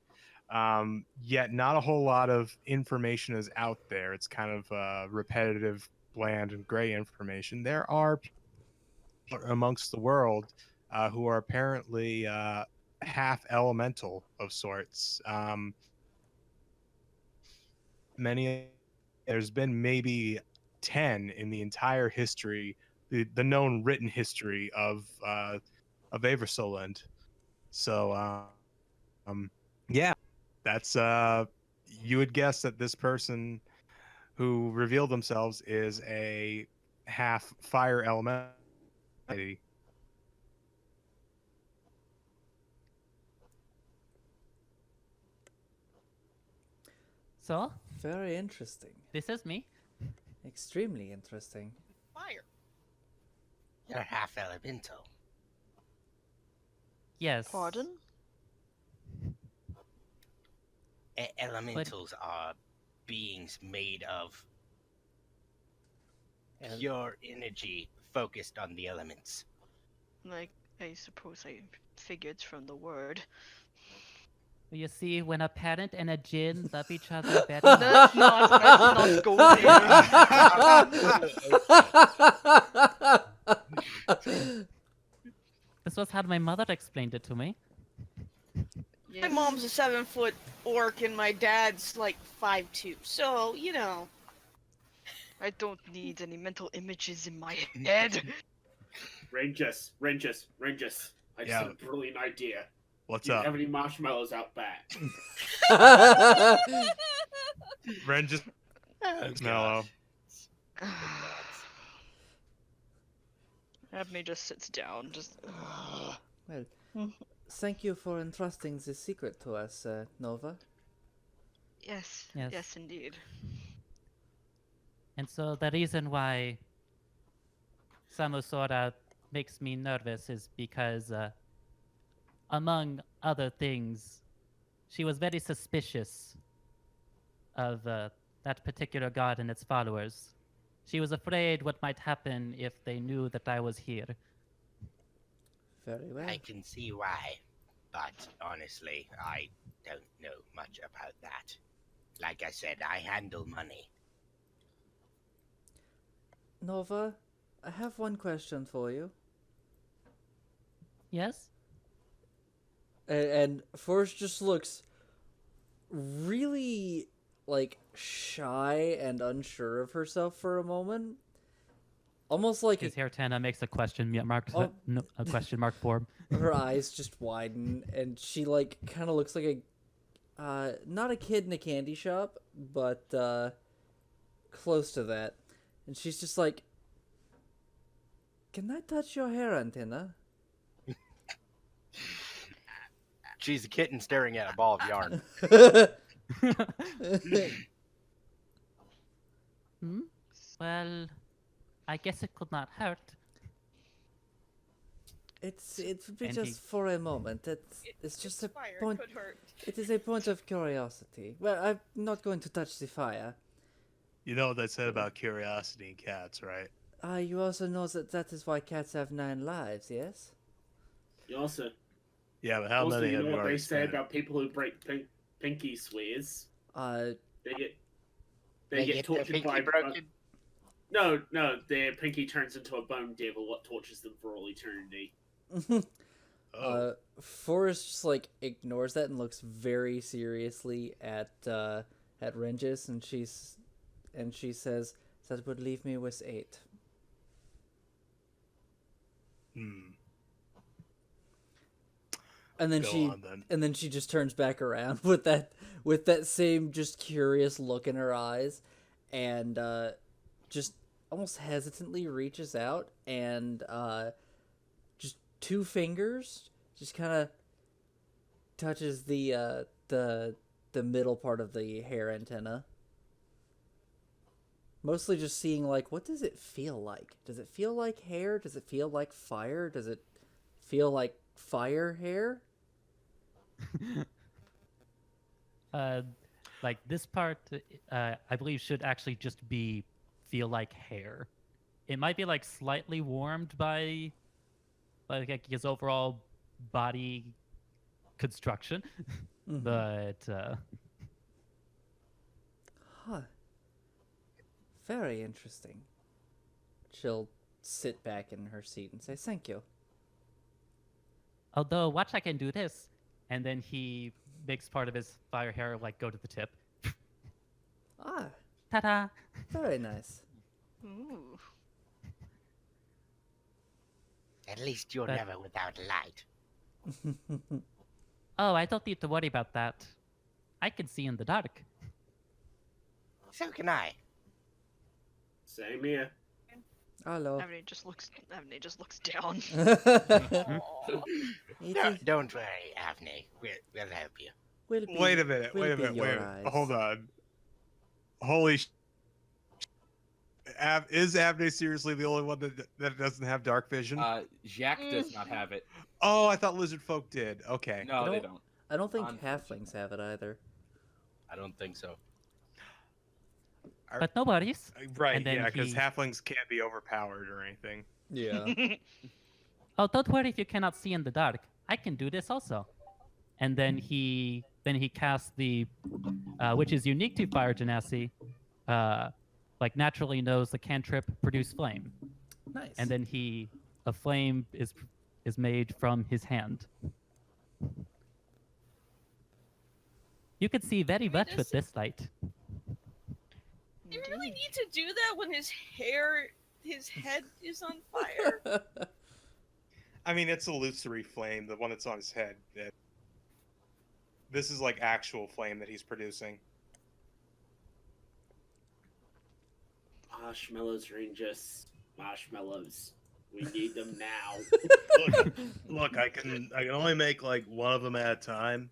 yet not a whole lot of information is out there. It's kind of repetitive, bland, and gray information. There are people amongst the world who are apparently half elemental of sorts. Many there's been maybe 10 in the entire history, the known written history of Aversoland. So yeah, that's you would guess that this person who revealed themselves is a half fire element. So, Very interesting. this is me. Extremely interesting. Fire. You're half elemental. Yes. Pardon? Elementals are beings made of And pure energy focused on the elements. Like, I suppose I figured from the word. You see, when a parent and a djinn love each other very Let's not go there. This was how my mother explained it to me. My mom's a 7-foot orc and my dad's like 5'2". So, you know. I don't need any mental images in my head. Renjiss. I just Yeah. have a brilliant idea. What's Do you up? have any marshmallows out back? Ren just mellow. Abney just sits down, just. well, thank you for entrusting this secret to us, Nova. Yes, Yes. yes, indeed. And so the reason why Samusora makes me nervous is because, among other things, she was very suspicious of that particular god and its followers. She was afraid what might happen if they knew that I was here. Very well. I can see why, but honestly, I don't know much about that. Like I said, I handle money. Nova, I have one question for you. Yes? And Forrest just looks really, like, shy and unsure of herself for a moment. Almost like His hair Tana makes a question mark, Oh. no, a question mark form. her eyes just widen, and she, like, kind of looks like not a kid in a candy shop, but, close to that. And she's just like, "Can I touch your hair antenna?" She's a kitten staring at a ball of yarn. Well, I guess it could not hurt. It would be And just for a moment. It's just a fire. point. It could hurt. It is a point of curiosity. Well, I'm not going to touch the fire. You know what they said about curiosity in cats, right? You also know that is why cats have 9 lives, yes? You also, Yeah, but how also many you have know you what they already say spent? about people who break pinky swears? Uh, They get They get their tortured pinky by broken. No, their pinky turns into a bone devil what tortures them for all eternity. Forrest just like ignores that and looks very seriously at Renjiss, and she says, "That would leave me with 8." Hmm. And then Go on, then. and then she just turns back around with that same just curious look in her eyes, and just almost hesitantly reaches out and just 2 fingers just kind of touches the middle part of the hair antenna. Mostly just seeing like, what does it feel like? Does it feel like hair? Does it feel like fire? Does it feel like fire hair? Like this part, I believe should actually just be feel like hair. It might be like slightly warmed by like his overall body construction, but Huh. Very interesting. She'll sit back in her seat and say, "Thank you." although watch I can do this, and then he makes part of his fire hair like go to the tip. Ah, Ta-da! very nice. Ooh. At least you're But- never without light. Oh, I don't need to worry about that. I can see in the dark. So can I. Same here. Hello. Avni just looks down. No, don't worry, Avni. We'll help you. Wait a minute. Wait a minute. Hold on. Holy is Abney seriously the only one that doesn't have dark vision? Jacques does not have it. Oh, I thought lizard folk did. Okay. No, they don't. I don't think Unfortunately. halflings have it either. I don't think so. But no worries. Right, And then yeah, because he- halflings can't be overpowered or anything. Yeah. Oh, don't worry if you cannot see in the dark. I can do this also. And then he casts the, which is unique to Fire Genasi, like naturally knows the cantrip produce flame. Nice. And then a flame is made from his hand. You can see very much with this light. You really need to do that when his head is on fire? I mean, it's illusory flame, the one that's on his head. This is like actual flame that he's producing. Marshmallows, Renjiss. Marshmallows. We need them now. Look, I can only make like one of them at a time.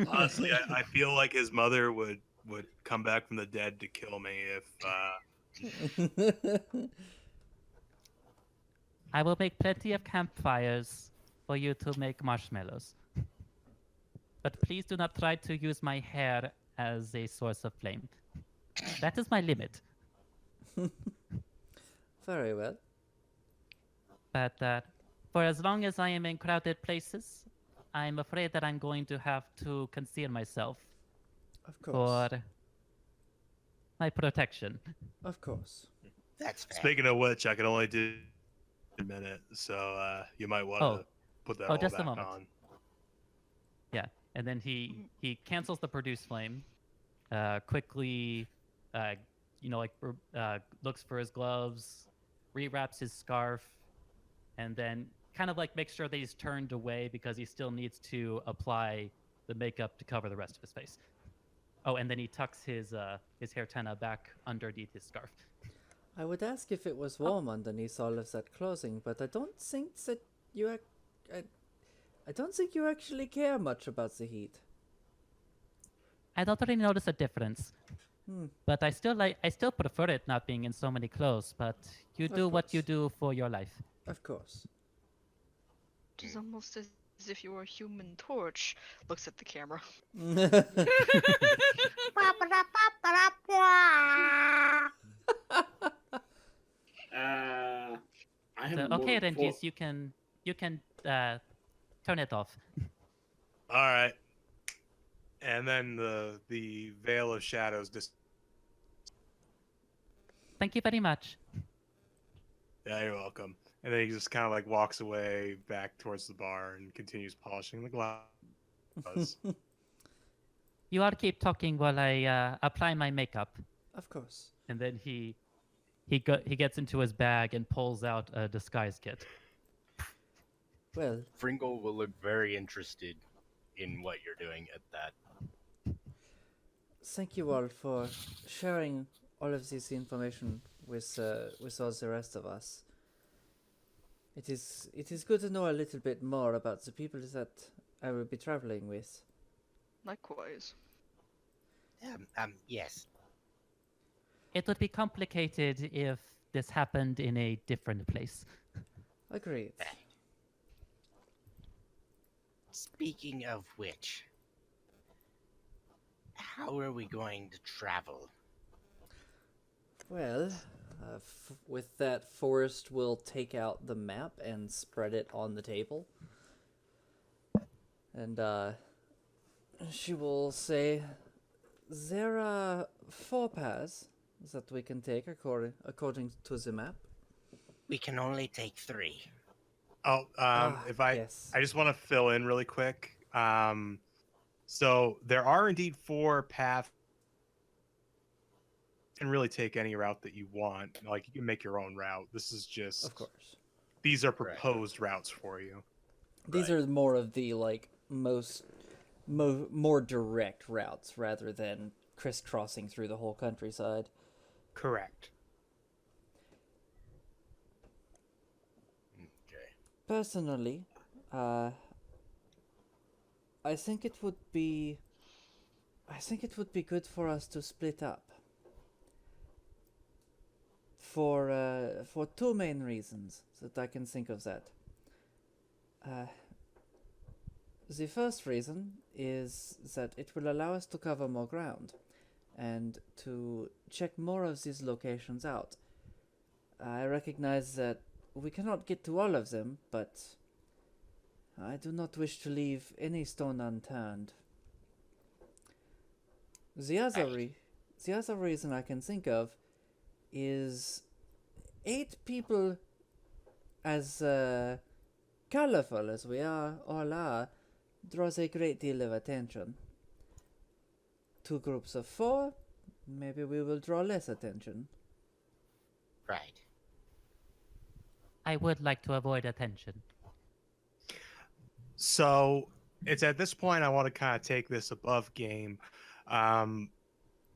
Honestly, I feel like his mother would come back from the dead to kill me if I will make plenty of campfires for you to make marshmallows. But please do not try to use my hair as a source of flame. That is my limit. Very well. But for as long as I am in crowded places, I'm afraid that I'm going to have to conceal myself Of course. for my protection. Of course. That's fair. Speaking of which, I can only do a minute, so you might want to put that all just a back moment. on. Yeah, and then he cancels the produce flame, quickly, looks for his gloves, rewraps his scarf, and then kind of like makes sure that he's turned away because he still needs to apply the makeup to cover the rest of his face. Oh, and then he tucks his hair tenna back underneath his scarf. I would ask if it was warm underneath all of that clothing, but I don't think that I don't think you actually care much about the heat. I don't really notice a difference. But I still prefer it not being in so many clothes, but you do what you course. do for your life. Of course. It is almost as if you were a human torch. Looks at the camera. I have So, more okay, than Renjiss, you can turn it off. All right. And then the veil of shadows Thank you very much. Yeah, you're welcome. And then he just kind of like walks away back towards the bar and continues polishing the glass. You all keep talking while I apply my makeup. Of course. And then he gets into his bag and pulls out a disguise kit. Well, Fringle will look very interested in what you're doing at that. thank you all for sharing all of this information with all the rest of us. It is good to know a little bit more about the people that I will be traveling with. Likewise. Yes. It would be complicated if this happened in a different place. Agreed. Speaking of which, how are we going to travel? Well, with that, Forrest will take out the map and spread it on the table. And she will say, there are 4 paths that we can take according to the map. We can only take 3. Oh, if I yes. I just want to fill in really quick. So there are indeed 4 paths. You can really take any route that you want. Like you can make your own route. This is just, Of course. these are proposed routes for you. These are more of the like more direct routes rather than crisscrossing through the whole countryside. Correct. Okay. Personally, I think it would be good for us to split up. For 2 main reasons that I can think of that. The first reason is that it will allow us to cover more ground and to check more of these locations out. I recognize that we cannot get to all of them, but I do not wish to leave any stone unturned. The other reason I can think of is 8 people, as colorful as we all are, draws a great deal of attention. 2 groups of 4, maybe we will draw less attention. Right. I would like to avoid attention. So it's at this point I want to kind of take this above game.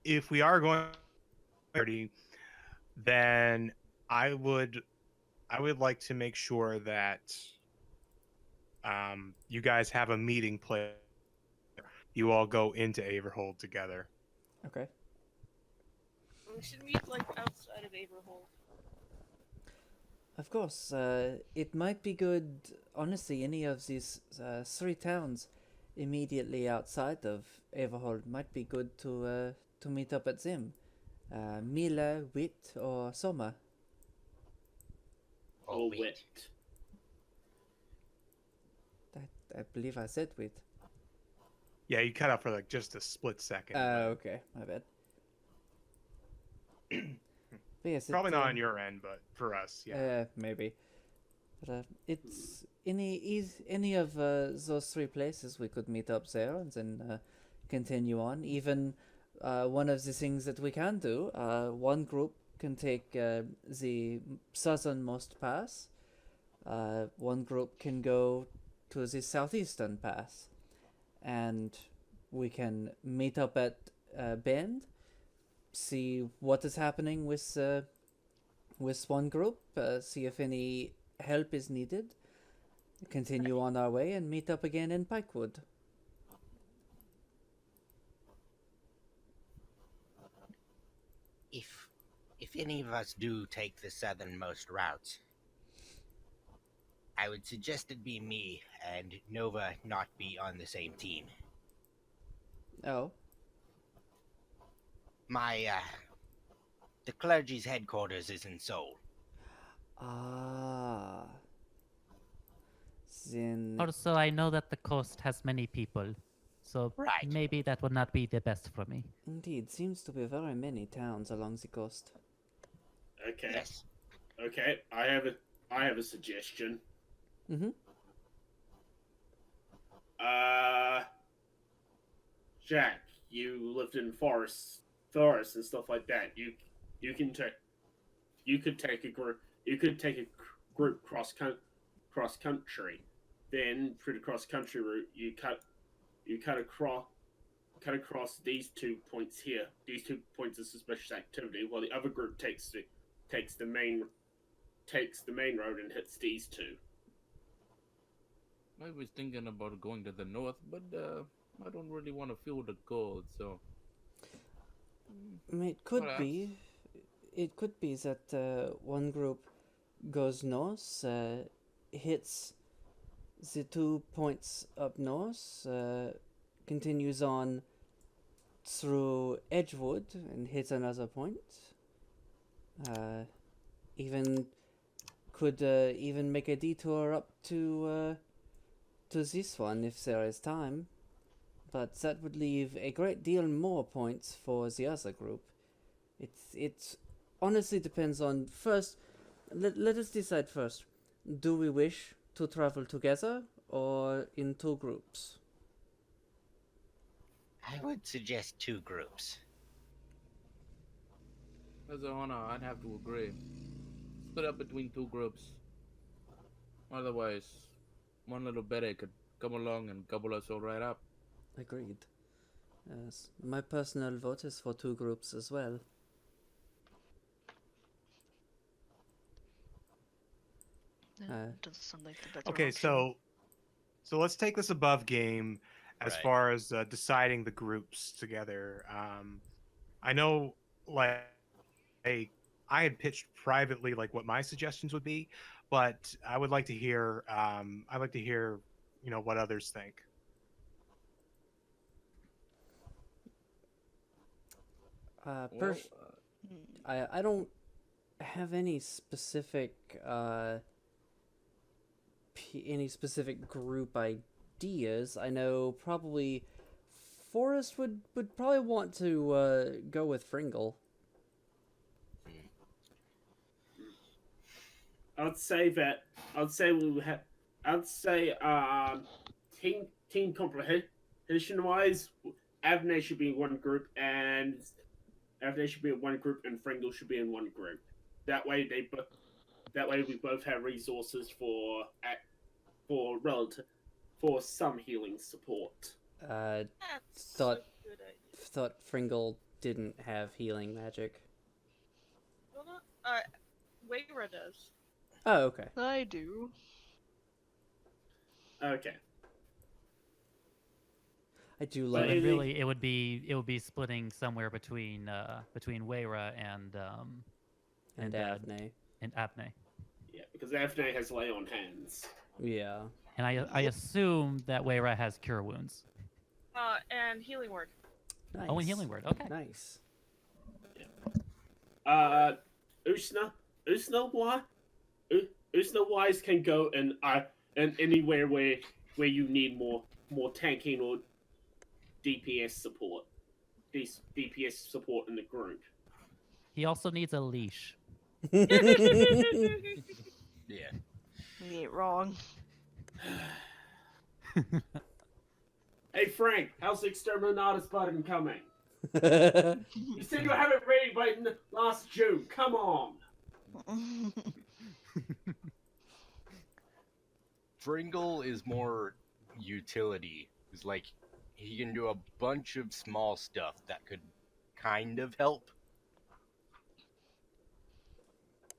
If we are going to, then I would like to make sure that you guys have a meeting place. You all go into Averhold together. Okay. We should meet like outside of Averhold. Of course, it might be good, honestly, any of these 3 towns immediately outside of Averhold might be good to meet up at them. Mila, Wit, or Soma. Or Wit. I believe I said Wit. Yeah, you cut out for like just a split second. Okay, my bad. But yes, Probably not on your end, but for us, yeah. Maybe. But it's any of those 3 places we could meet up there and then continue on. Even one of the things that we can do, one group can take the southernmost pass. One group can go to the southeastern pass, and we can meet up at Bend, see what is happening with one group, see if any help is needed, continue on our way, and meet up again in Pikewood. If any of us do take the southernmost route, I would suggest it be me and Nova not be on the same team. Oh. The clergy's headquarters is in Seoul. Ah. Then Also, I know that the coast has many people, so Right. maybe that would not be the best for me. indeed, seems to be very many towns along the coast. Okay. Yes. Okay. I have I have a suggestion. Mm-hmm. Uh, Jack, you lived in forests and stuff like that. You can take you could take a group cross country. Then through the cross country route, you cut across these 2 points here. These 2 points of suspicious activity, while the other group takes the main road and hits these two. I was thinking about going to the north, but I don't really want to feel the cold, so. I mean, it could Perhaps. be. It could be that one group goes north, hits the 2 points up north, continues on through Edgewood and hits another point. Even could even make a detour up to this one if there is time. But that would leave a great deal more points for the other group. It honestly depends on first. Let us decide first. Do we wish to travel together or in two groups? I would suggest 2 groups. As a honor, I'd have to agree. Split up between 2 groups. Otherwise, one little Betty could come along and gobble us all right up. Agreed. Yes, my personal vote is for two groups as well. Doesn't sound like the better Okay, option. so let's take this above game as Right. far as deciding the groups together. I know, like, I had pitched privately like what my suggestions would be, but I would like to hear. I'd like to hear, what others think. Well, I don't have any specific group ideas. I know probably Forrest would probably want to go with Fringle. I'd say we would have. I'd say team comprehension wise, Avne should be in one group and Fringle should be in one group. That way we both have resources for some healing support. Thought That's a good idea. thought Fringle didn't have healing magic. Well, not, Wayra does. Oh, okay. I do. Okay. I do So love then But- really, it would be splitting somewhere between Wayra and Avne. and Abne. Yeah, because Avne has lay on hands. Yeah. And I assume that Wayra has cure wounds. And healing word. Nice. Oh, and healing word. Okay. Nice. Usna wise can go and anywhere where you need more tanking or DPS support. DPS support in the group. He also needs a leash. Yeah. You ain't wrong. Hey Frank, how's the Exterminatus button coming? You said you have it ready by last June. Come on. Fringle is more utility. It's like he can do a bunch of small stuff that could kind of help.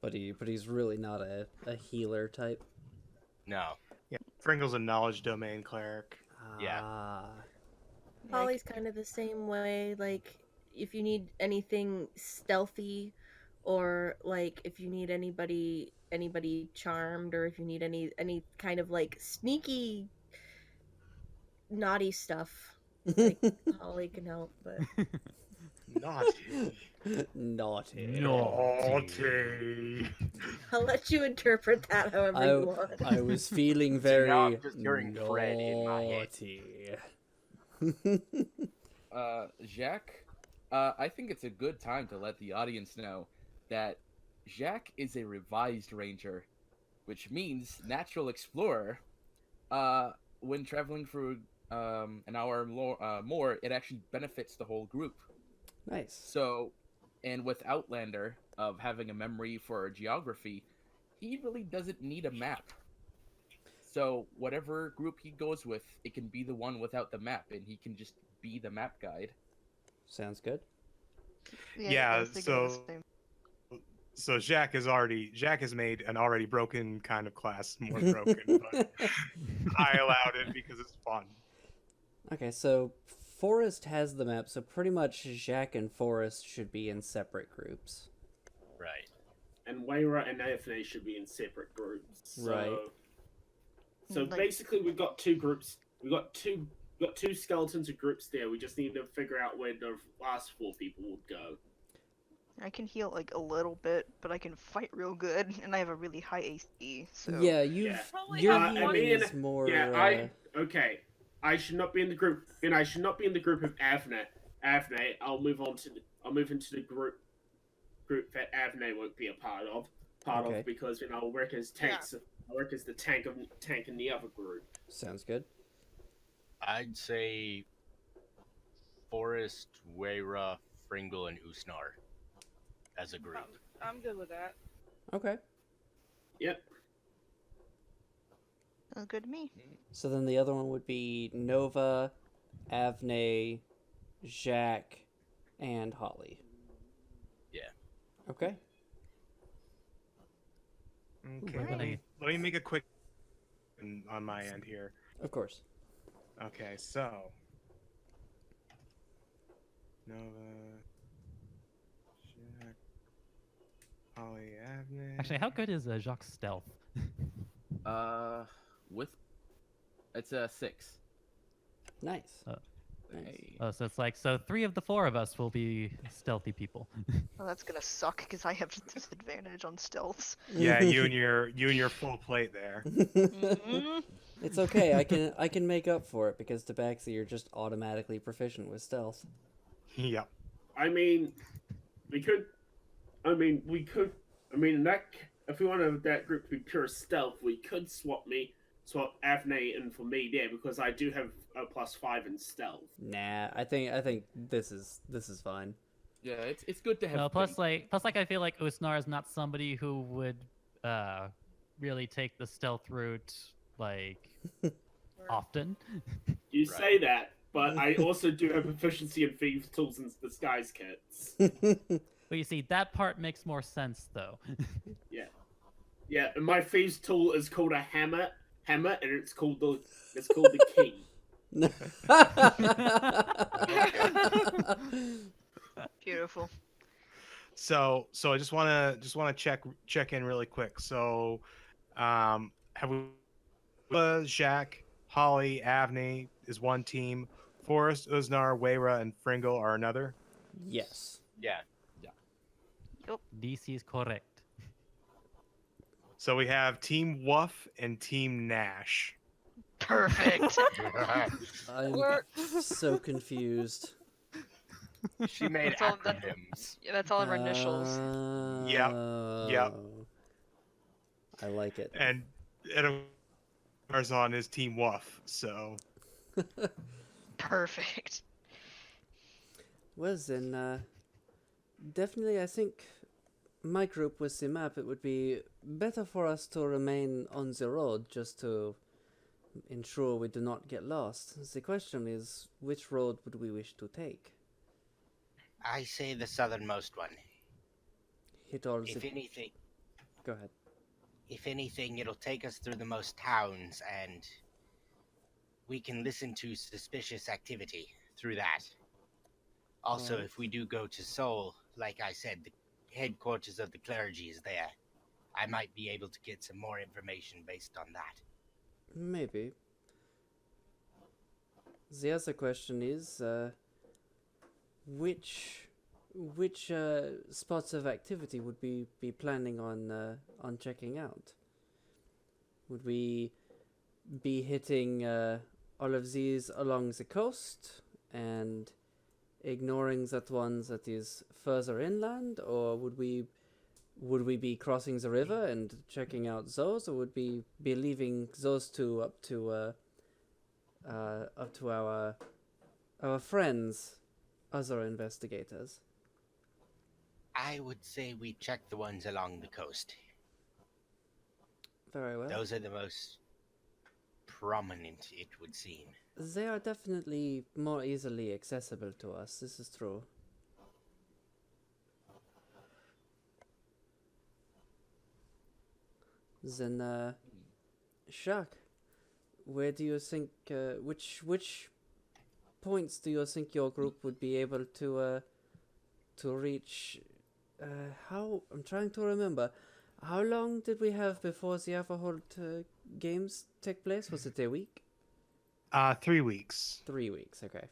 But he's really not a healer type. No. Yeah, Fringle's a knowledge domain cleric. Yeah. Ah. Holly's kind of the same way. Like, if you need anything stealthy, or like if you need anybody charmed, or if you need any kind of like sneaky, naughty stuff, like Holly can help. But Naughty. Naughty. Naughty. I'll let you interpret that however you want. I was feeling now very I'm just hearing Fred in my head. naughty. Jacques, I think it's a good time to let the audience know that Jacques is a revised ranger. which means natural explorer. When traveling for an hour more, it actually benefits the whole group. Nice. So, and with Outlander of having a memory for geography, he really doesn't need a map. So whatever group he goes with, it can be the one without the map, and he can just be the map guide. Sounds good. Yeah, I was thinking of the same. So Jack has made an already broken kind of class more broken, but I allowed it because it's fun. Okay, so Forrest has the map, so pretty much Jack and Forrest should be in separate groups. Right. And Wayra and Anthony should be in separate groups. So, Right. So Like- basically, we've got two groups. We got two skeletons of groups there. We just need to figure out where the last 4 people would go. I can heal like a little bit, but I can fight real good, and I have a really high AC. So Yeah, you've Yeah. Probably your have healing me and- is more. Yeah, okay. I should not be in the group, and I should not be in the group of Avnet. I'll move into the group that Avnet won't be a part of. Okay. Because I'll work as tanks. I'll work as the tank in the other group. Sounds good. I'd say Forrest, Wayra, Fringle, and Usnar as a group. I'm good with that. Okay. Yep. that's good to me. So then the other one would be Nova, Avne, Jack, and Holly. Yeah. Okay. Okay, Right. let me make a quick on my end here. Of course. Okay, so Nova, Jack, Holly, Avnet. Actually, how good is Jacques' stealth? With it's a 6. Nice. Uh, Nice. So it's like, so 3 of the 4 of us will be stealthy people. Well, that's gonna suck because I have disadvantage on stealths. Yeah, you and your full plate there. Mhm. It's okay. I can make up for it because Tabaxi, you're just automatically proficient with stealth. Yep. I mean, we could. In that, if we wanted that group to be pure stealth, we could swap Avne in for me there because I do have a +5 in stealth. Nah, I think this is fine. Yeah, it's good to have. No, faith. plus I feel like Usnar is not somebody who would really take the stealth route like often. You Right. say that, but I also do have proficiency in thieves' tools and disguise kits. But you see, that part makes more sense though. Yeah, and my thieves' tool is called a hammer, and it's called the key. Beautiful. So I just wanna check in really quick. So, have we? Jack, Holly, Avne is one team. Forrest, Usnar, Wayra, and Fringle are another. Yes. Yeah. This is correct. So we have Team Woof and Team Nash. Perfect. I'm We're- so confused. She made That's all that- acronyms. Yeah, that's all of our initials. Yep. Oh. I like it. And Tarzan is Team Woof. So Perfect. Well then, definitely I think my group with the map, it would be better for us to remain on the road just to ensure we do not get lost. The question is, which road would we wish to take? I say the southernmost one. Hit all If the... anything, Go ahead. it'll take us through the most towns, and we can listen to suspicious activity through that. Also, Alright. if we do go to Seoul, like I said, the headquarters of the clergy is there. I might be able to get some more information based on that. Maybe. The other question is, which spots of activity would we be planning on checking out? Would we be hitting all of these along the coast and ignoring that one that is further inland, or would we would we be crossing the river and checking out those, or would we be leaving those two up to our friends, other investigators? I would say we check the ones along the coast. Very well. Those are the most prominent, it would seem. They are definitely more easily accessible to us. This is true. Then, Shaq, where do you think, which points do you think your group would be able to reach? I'm trying to remember. How long did we have before the Everhold games take place? Was it a week? 3 weeks. 3 weeks, okay.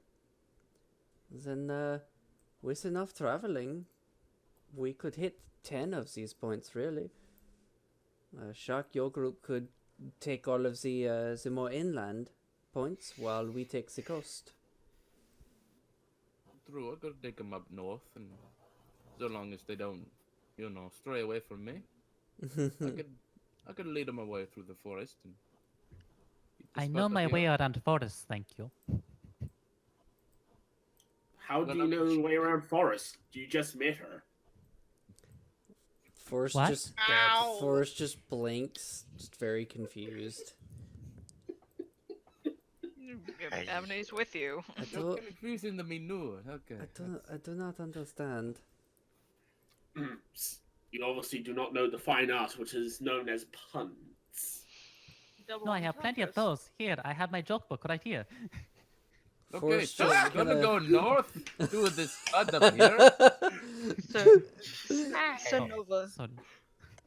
Then, with enough traveling, we could hit 10 of these points, really. Shark, your group could take all of the more inland points while we take the coast. True, I could take them up north, and so long as they don't, stray away from me, I could lead them away through the forest. And I know my way around Forrest, thank you. How do you know the way around Forrest? You just met her. Forrest What? just blinks, just very confused. Avney's with you. You're confusing the menu. Okay. I do not understand. You obviously do not know the fine art which is known as puns. Double No, I have plenty of entendres. those. Here, I have my joke book right here. Okay, Forrest so just we're gonna kinda- go north to this hut up here. So Nova. Sorry.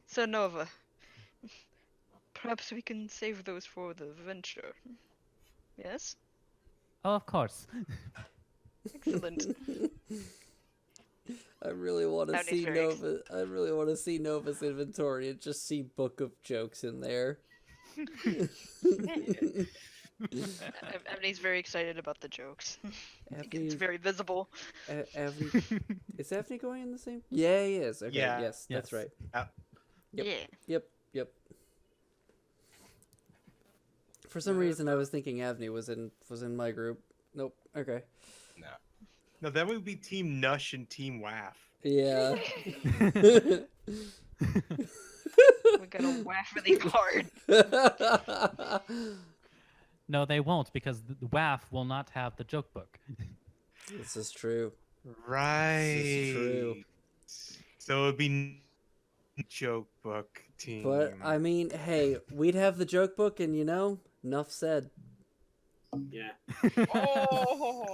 So Nova. Perhaps we can save those for the venture. Yes? Oh, of course. Excellent. I really want to That is see very Nova. I really want to see Nova's inventory and just see book of jokes in there. Avney's very excited about the jokes. It's Avney, very visible. Avney, is Avney going in the same? Yeah, he is. Okay, Yeah. yes, that's Yes. right. Yep. Yeah. Yep. For some reason, I was thinking Avney was in my group. Nope. Okay. No. No, that would be Team Nush and Team Waff. Yeah. We're gonna whack really hard. No, they won't, because the WAF will not have the joke book. This is true. Right. true. So it would be joke book team. But I mean, hey, we'd have the joke book, and enough said. Yeah. Oh,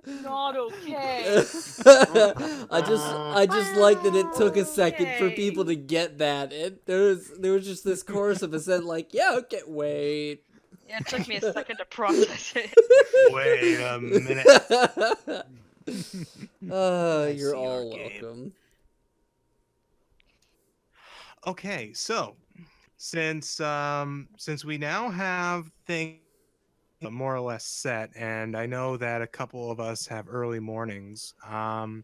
not okay. I just like that it took a second for Okay. people to get that. There was just this chorus of assent, like, yeah, okay, wait. Yeah, it took me a second to process it. Wait a minute. You're see all our game. welcome. Okay, so since we now have things more or less set, and I know that a couple of us have early mornings, I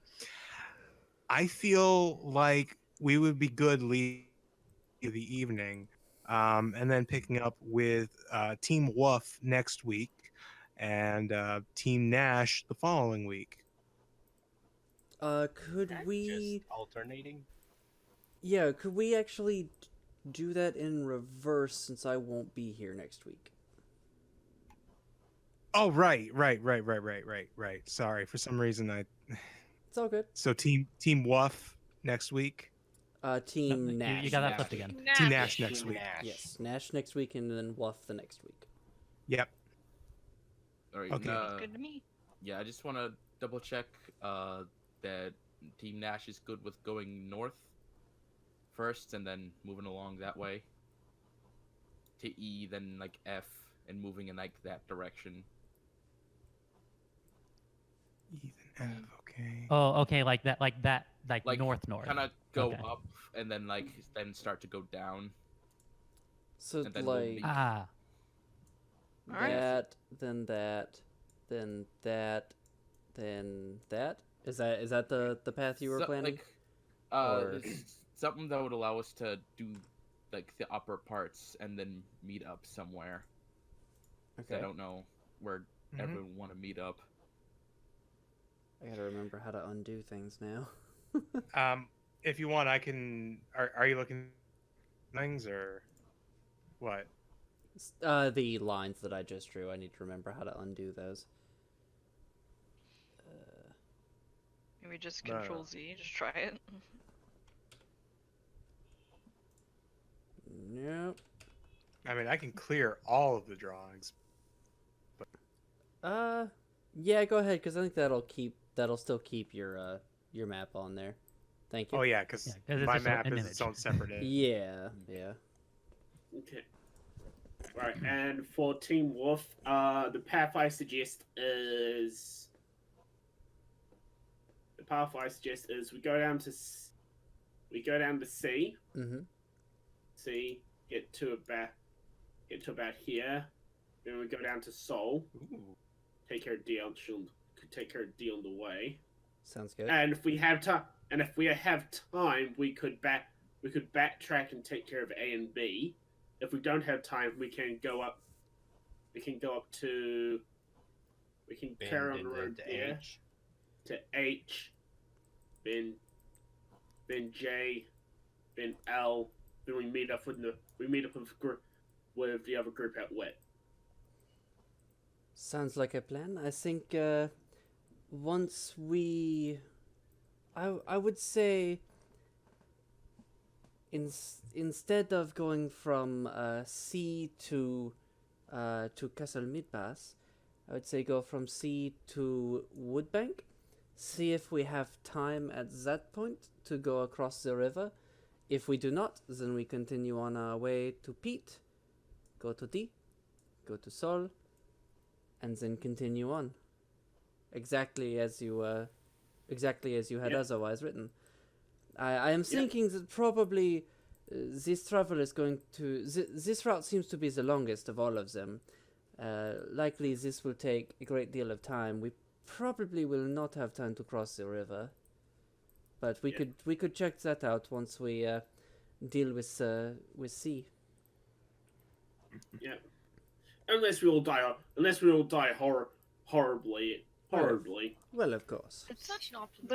feel like we would be good leading the evening, and then picking up with Team Woof next week and Team Nash the following week. Could we? Just alternating? Yeah, could we actually do that in reverse since I won't be here next week? Oh, right. Sorry, for some reason It's all good. So Team Woof next week. Team Nash. You got that flipped again. Team Nash next week. Nash. Yes, Nash next week, and then Wuff the next week. Yep. All right. Okay. Good to me. Yeah, I just want to double check that Team Nash is good with going north first and then moving along that way to E, then like F, and moving in like that direction. Ethan F. Okay. Oh, okay, like Like north. Kind of go Okay. up and then then start to go down. So And then we'll like leave. Ah, Alright. that, then that, then that, then that. Is that the path you were planning? Like, Or- something that would allow us to do like the upper parts and then meet up somewhere. 'Cause I Okay. don't know where everyone want to meet up. I gotta remember how to undo things now. If you want, I can. Are you looking things or what? The lines that I just drew, I need to remember how to undo those. Maybe just No. Control Z. Just try it. Nope. I mean, I can clear all of the drawings. Yeah, go ahead, because I think that'll still keep your map on there. Thank you. Oh yeah, because Yeah, 'cause it's my just map an is image. its own separate image. Yeah, yeah. Okay. Right, and for Team Wolf, the path I suggest is we go down to C. Mhm. C, get to about here. Then we go down to Sol. Ooh. Take care of D on the way. Sounds good. And if we have time, we could backtrack and take care of A and B. If we don't have time, we can go up. We can carry on the road there H. to H, then J, then L. Then we meet up with the other group at Wet. Sounds like a plan. I think once we, I would say, instead of going from C to Castle Midpass, I would say go from C to Woodbank. See if we have time at that point to go across the river. If we do not, then we continue on our way to Pete, go to D, go to Sol, and then continue on. Exactly as you had Yep. otherwise written. I am thinking that probably this travel is going to... this route seems to be the longest of all of them. Likely this will take a great deal of time. We probably will not have time to cross the river. But we could check that out once we deal with C. Yeah. Unless we all die horribly. Well, of course. It's such an option.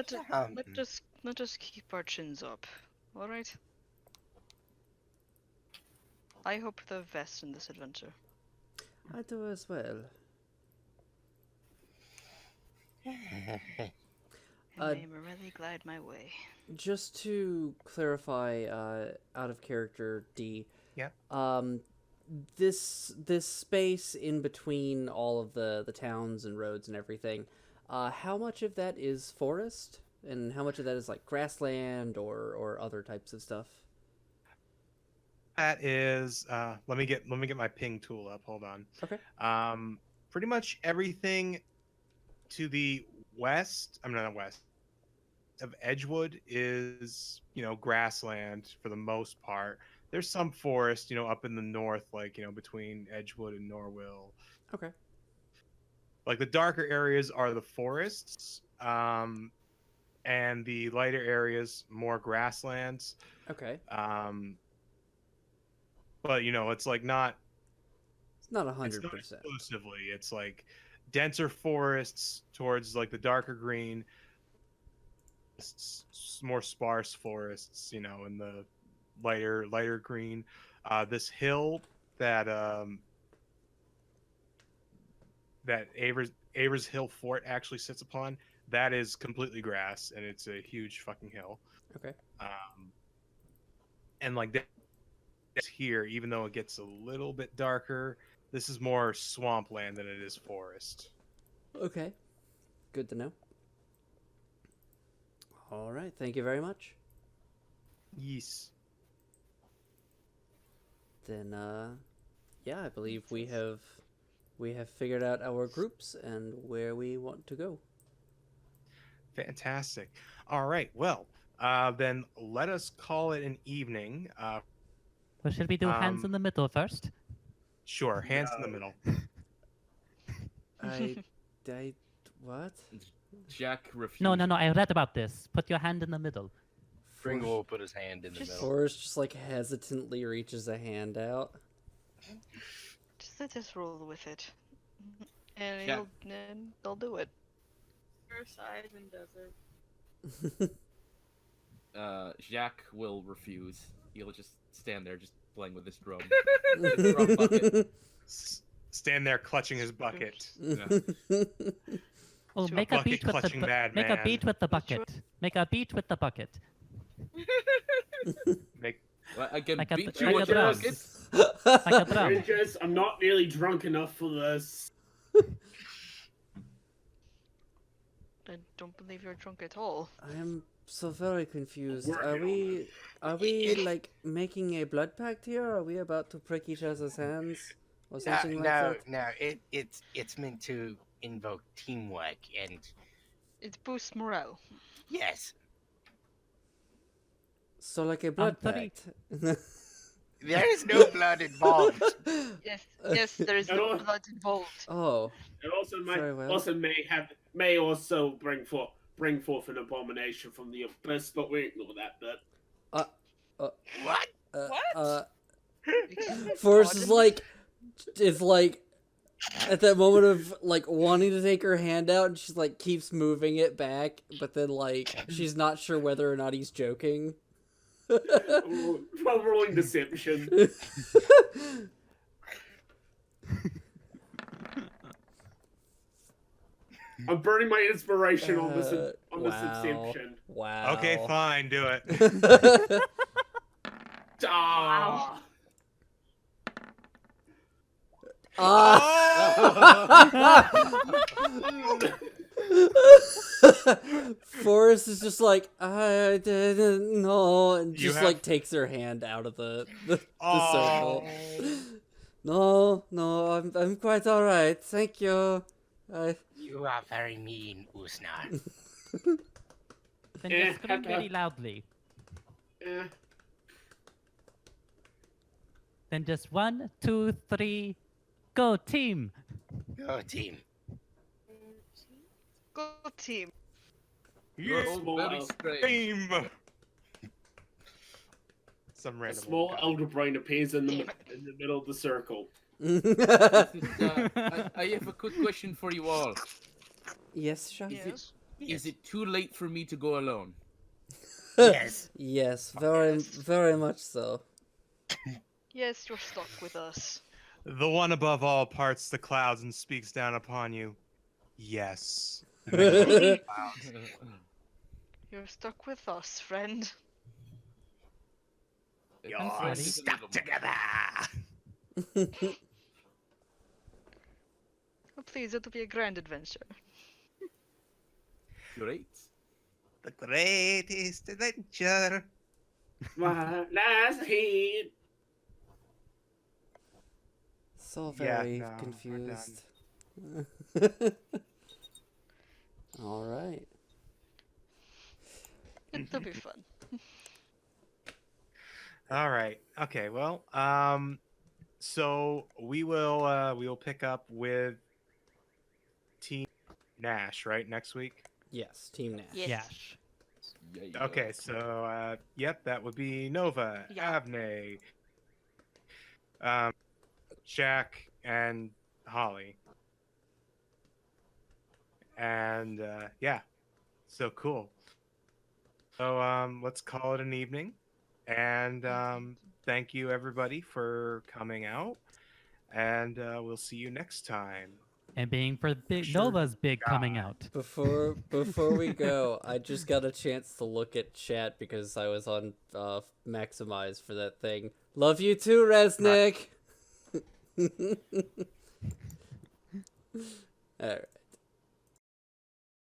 Let us keep our chins up. All right. I hope the best in this adventure. I do as well. I may really glide my way. Just to clarify, out of character, D. Yeah. This space in between all of the towns and roads and everything, how much of that is forest, and how much of that is like grassland or other types of stuff? That is. Let me get my ping tool up. Hold on. Okay. Pretty much everything to the west. I'm not west of Edgewood is grassland for the most part. There's some forest up in the north, like between Edgewood and Norwell. Okay. Like the darker areas are the forests, and the lighter areas more grasslands. Okay. But it's like not. It's not It's not 100%. exclusively. It's like denser forests towards like the darker green, more sparse forests, in the lighter green. This hill that Avers Hill Fort actually sits upon, that is completely grass, and it's a huge fucking hill. Okay. And like that's here, even though it gets a little bit darker, this is more swampland than it is forest. Okay. Good to know. All right. Thank you very much. Yes. Then, yeah, I believe we have figured out our groups and where we want to go. Fantastic. All right. Well, then let us call it an evening. Well, should we do hands in the middle first? Sure. Hands in the middle. I what? Jack refuses. No, I read about this. Put your hand in the middle. Ringo will put his hand in the middle. Forrest just like hesitantly reaches a hand out. Just let us roll with it. And Yeah. they'll do it. First sighs and does it. Jack will refuse. He'll just stand there, just playing with his drum. His drum bucket. Stand there clutching his bucket. Yeah. Oh, To a make a bucket beat with the clutching bad make a man. beat with the bucket. Make a beat with the bucket. Make Well, I can Like a- beat you like with a the drum. bucket. Like a drum. Renjiss, I'm not nearly drunk enough for this. I don't believe you're drunk at all. I am so very confused. Working Are we like making a blood pact here? Are we about to prick each other's hands or something like that? No. It's meant to invoke teamwork and It boosts morale. yes, So like a blood sorry. pact. there is no blood involved. Yes, there is no No. blood involved. Oh, It also Very well. may also bring forth an abomination from the abyss, but we ignore that bit. What? What? Forrest is like at that moment of like wanting to take her hand out, and she's like keeps moving it back, but then like she's not sure whether or not he's joking. While rolling deception. I'm burning my inspiration on this deception. Wow. Okay, fine, do it. Ah. Forrest is just like, I didn't know, and You just have- like takes her hand out of the Oh. circle. No, I'm quite alright. Thank you. You are very mean, Usnar. Then just scream very loudly. Eh. Then just 1, 2, 3, go team. Go team. Go team. You're Yeah, all small very elf. strange. team. Some A random small guy. elder brain appears in the middle of the circle. I have a quick question for you all. Yes, Sean? Yes. Is it too late for me to go alone? Yes. Yes, very much so. Yes, you're stuck with us. The one above all parts the clouds and speaks down upon you. Yes. You're stuck with us, friend. sorry. Stuck together. Oh, please, it'll be a grand adventure. Great. The greatest adventure. My last hit. So Yeah, very no, we're confused. Alright. It'll be fun. All right. Okay. Well, so we will pick up with Team Nash right next week. Yes, Team Nash. Yes. Yeah. Okay. So yep, that would be Nova, Yeah. Avne, Jack, and Holly. And yeah, so cool. So let's call it an evening. And thank you everybody for coming out. And we'll see you next time. And being for big Sure. Nova's big coming out. Before we go, I just got a chance to look at chat because I was on Maximize for that thing. Love you too, Resnick. All right.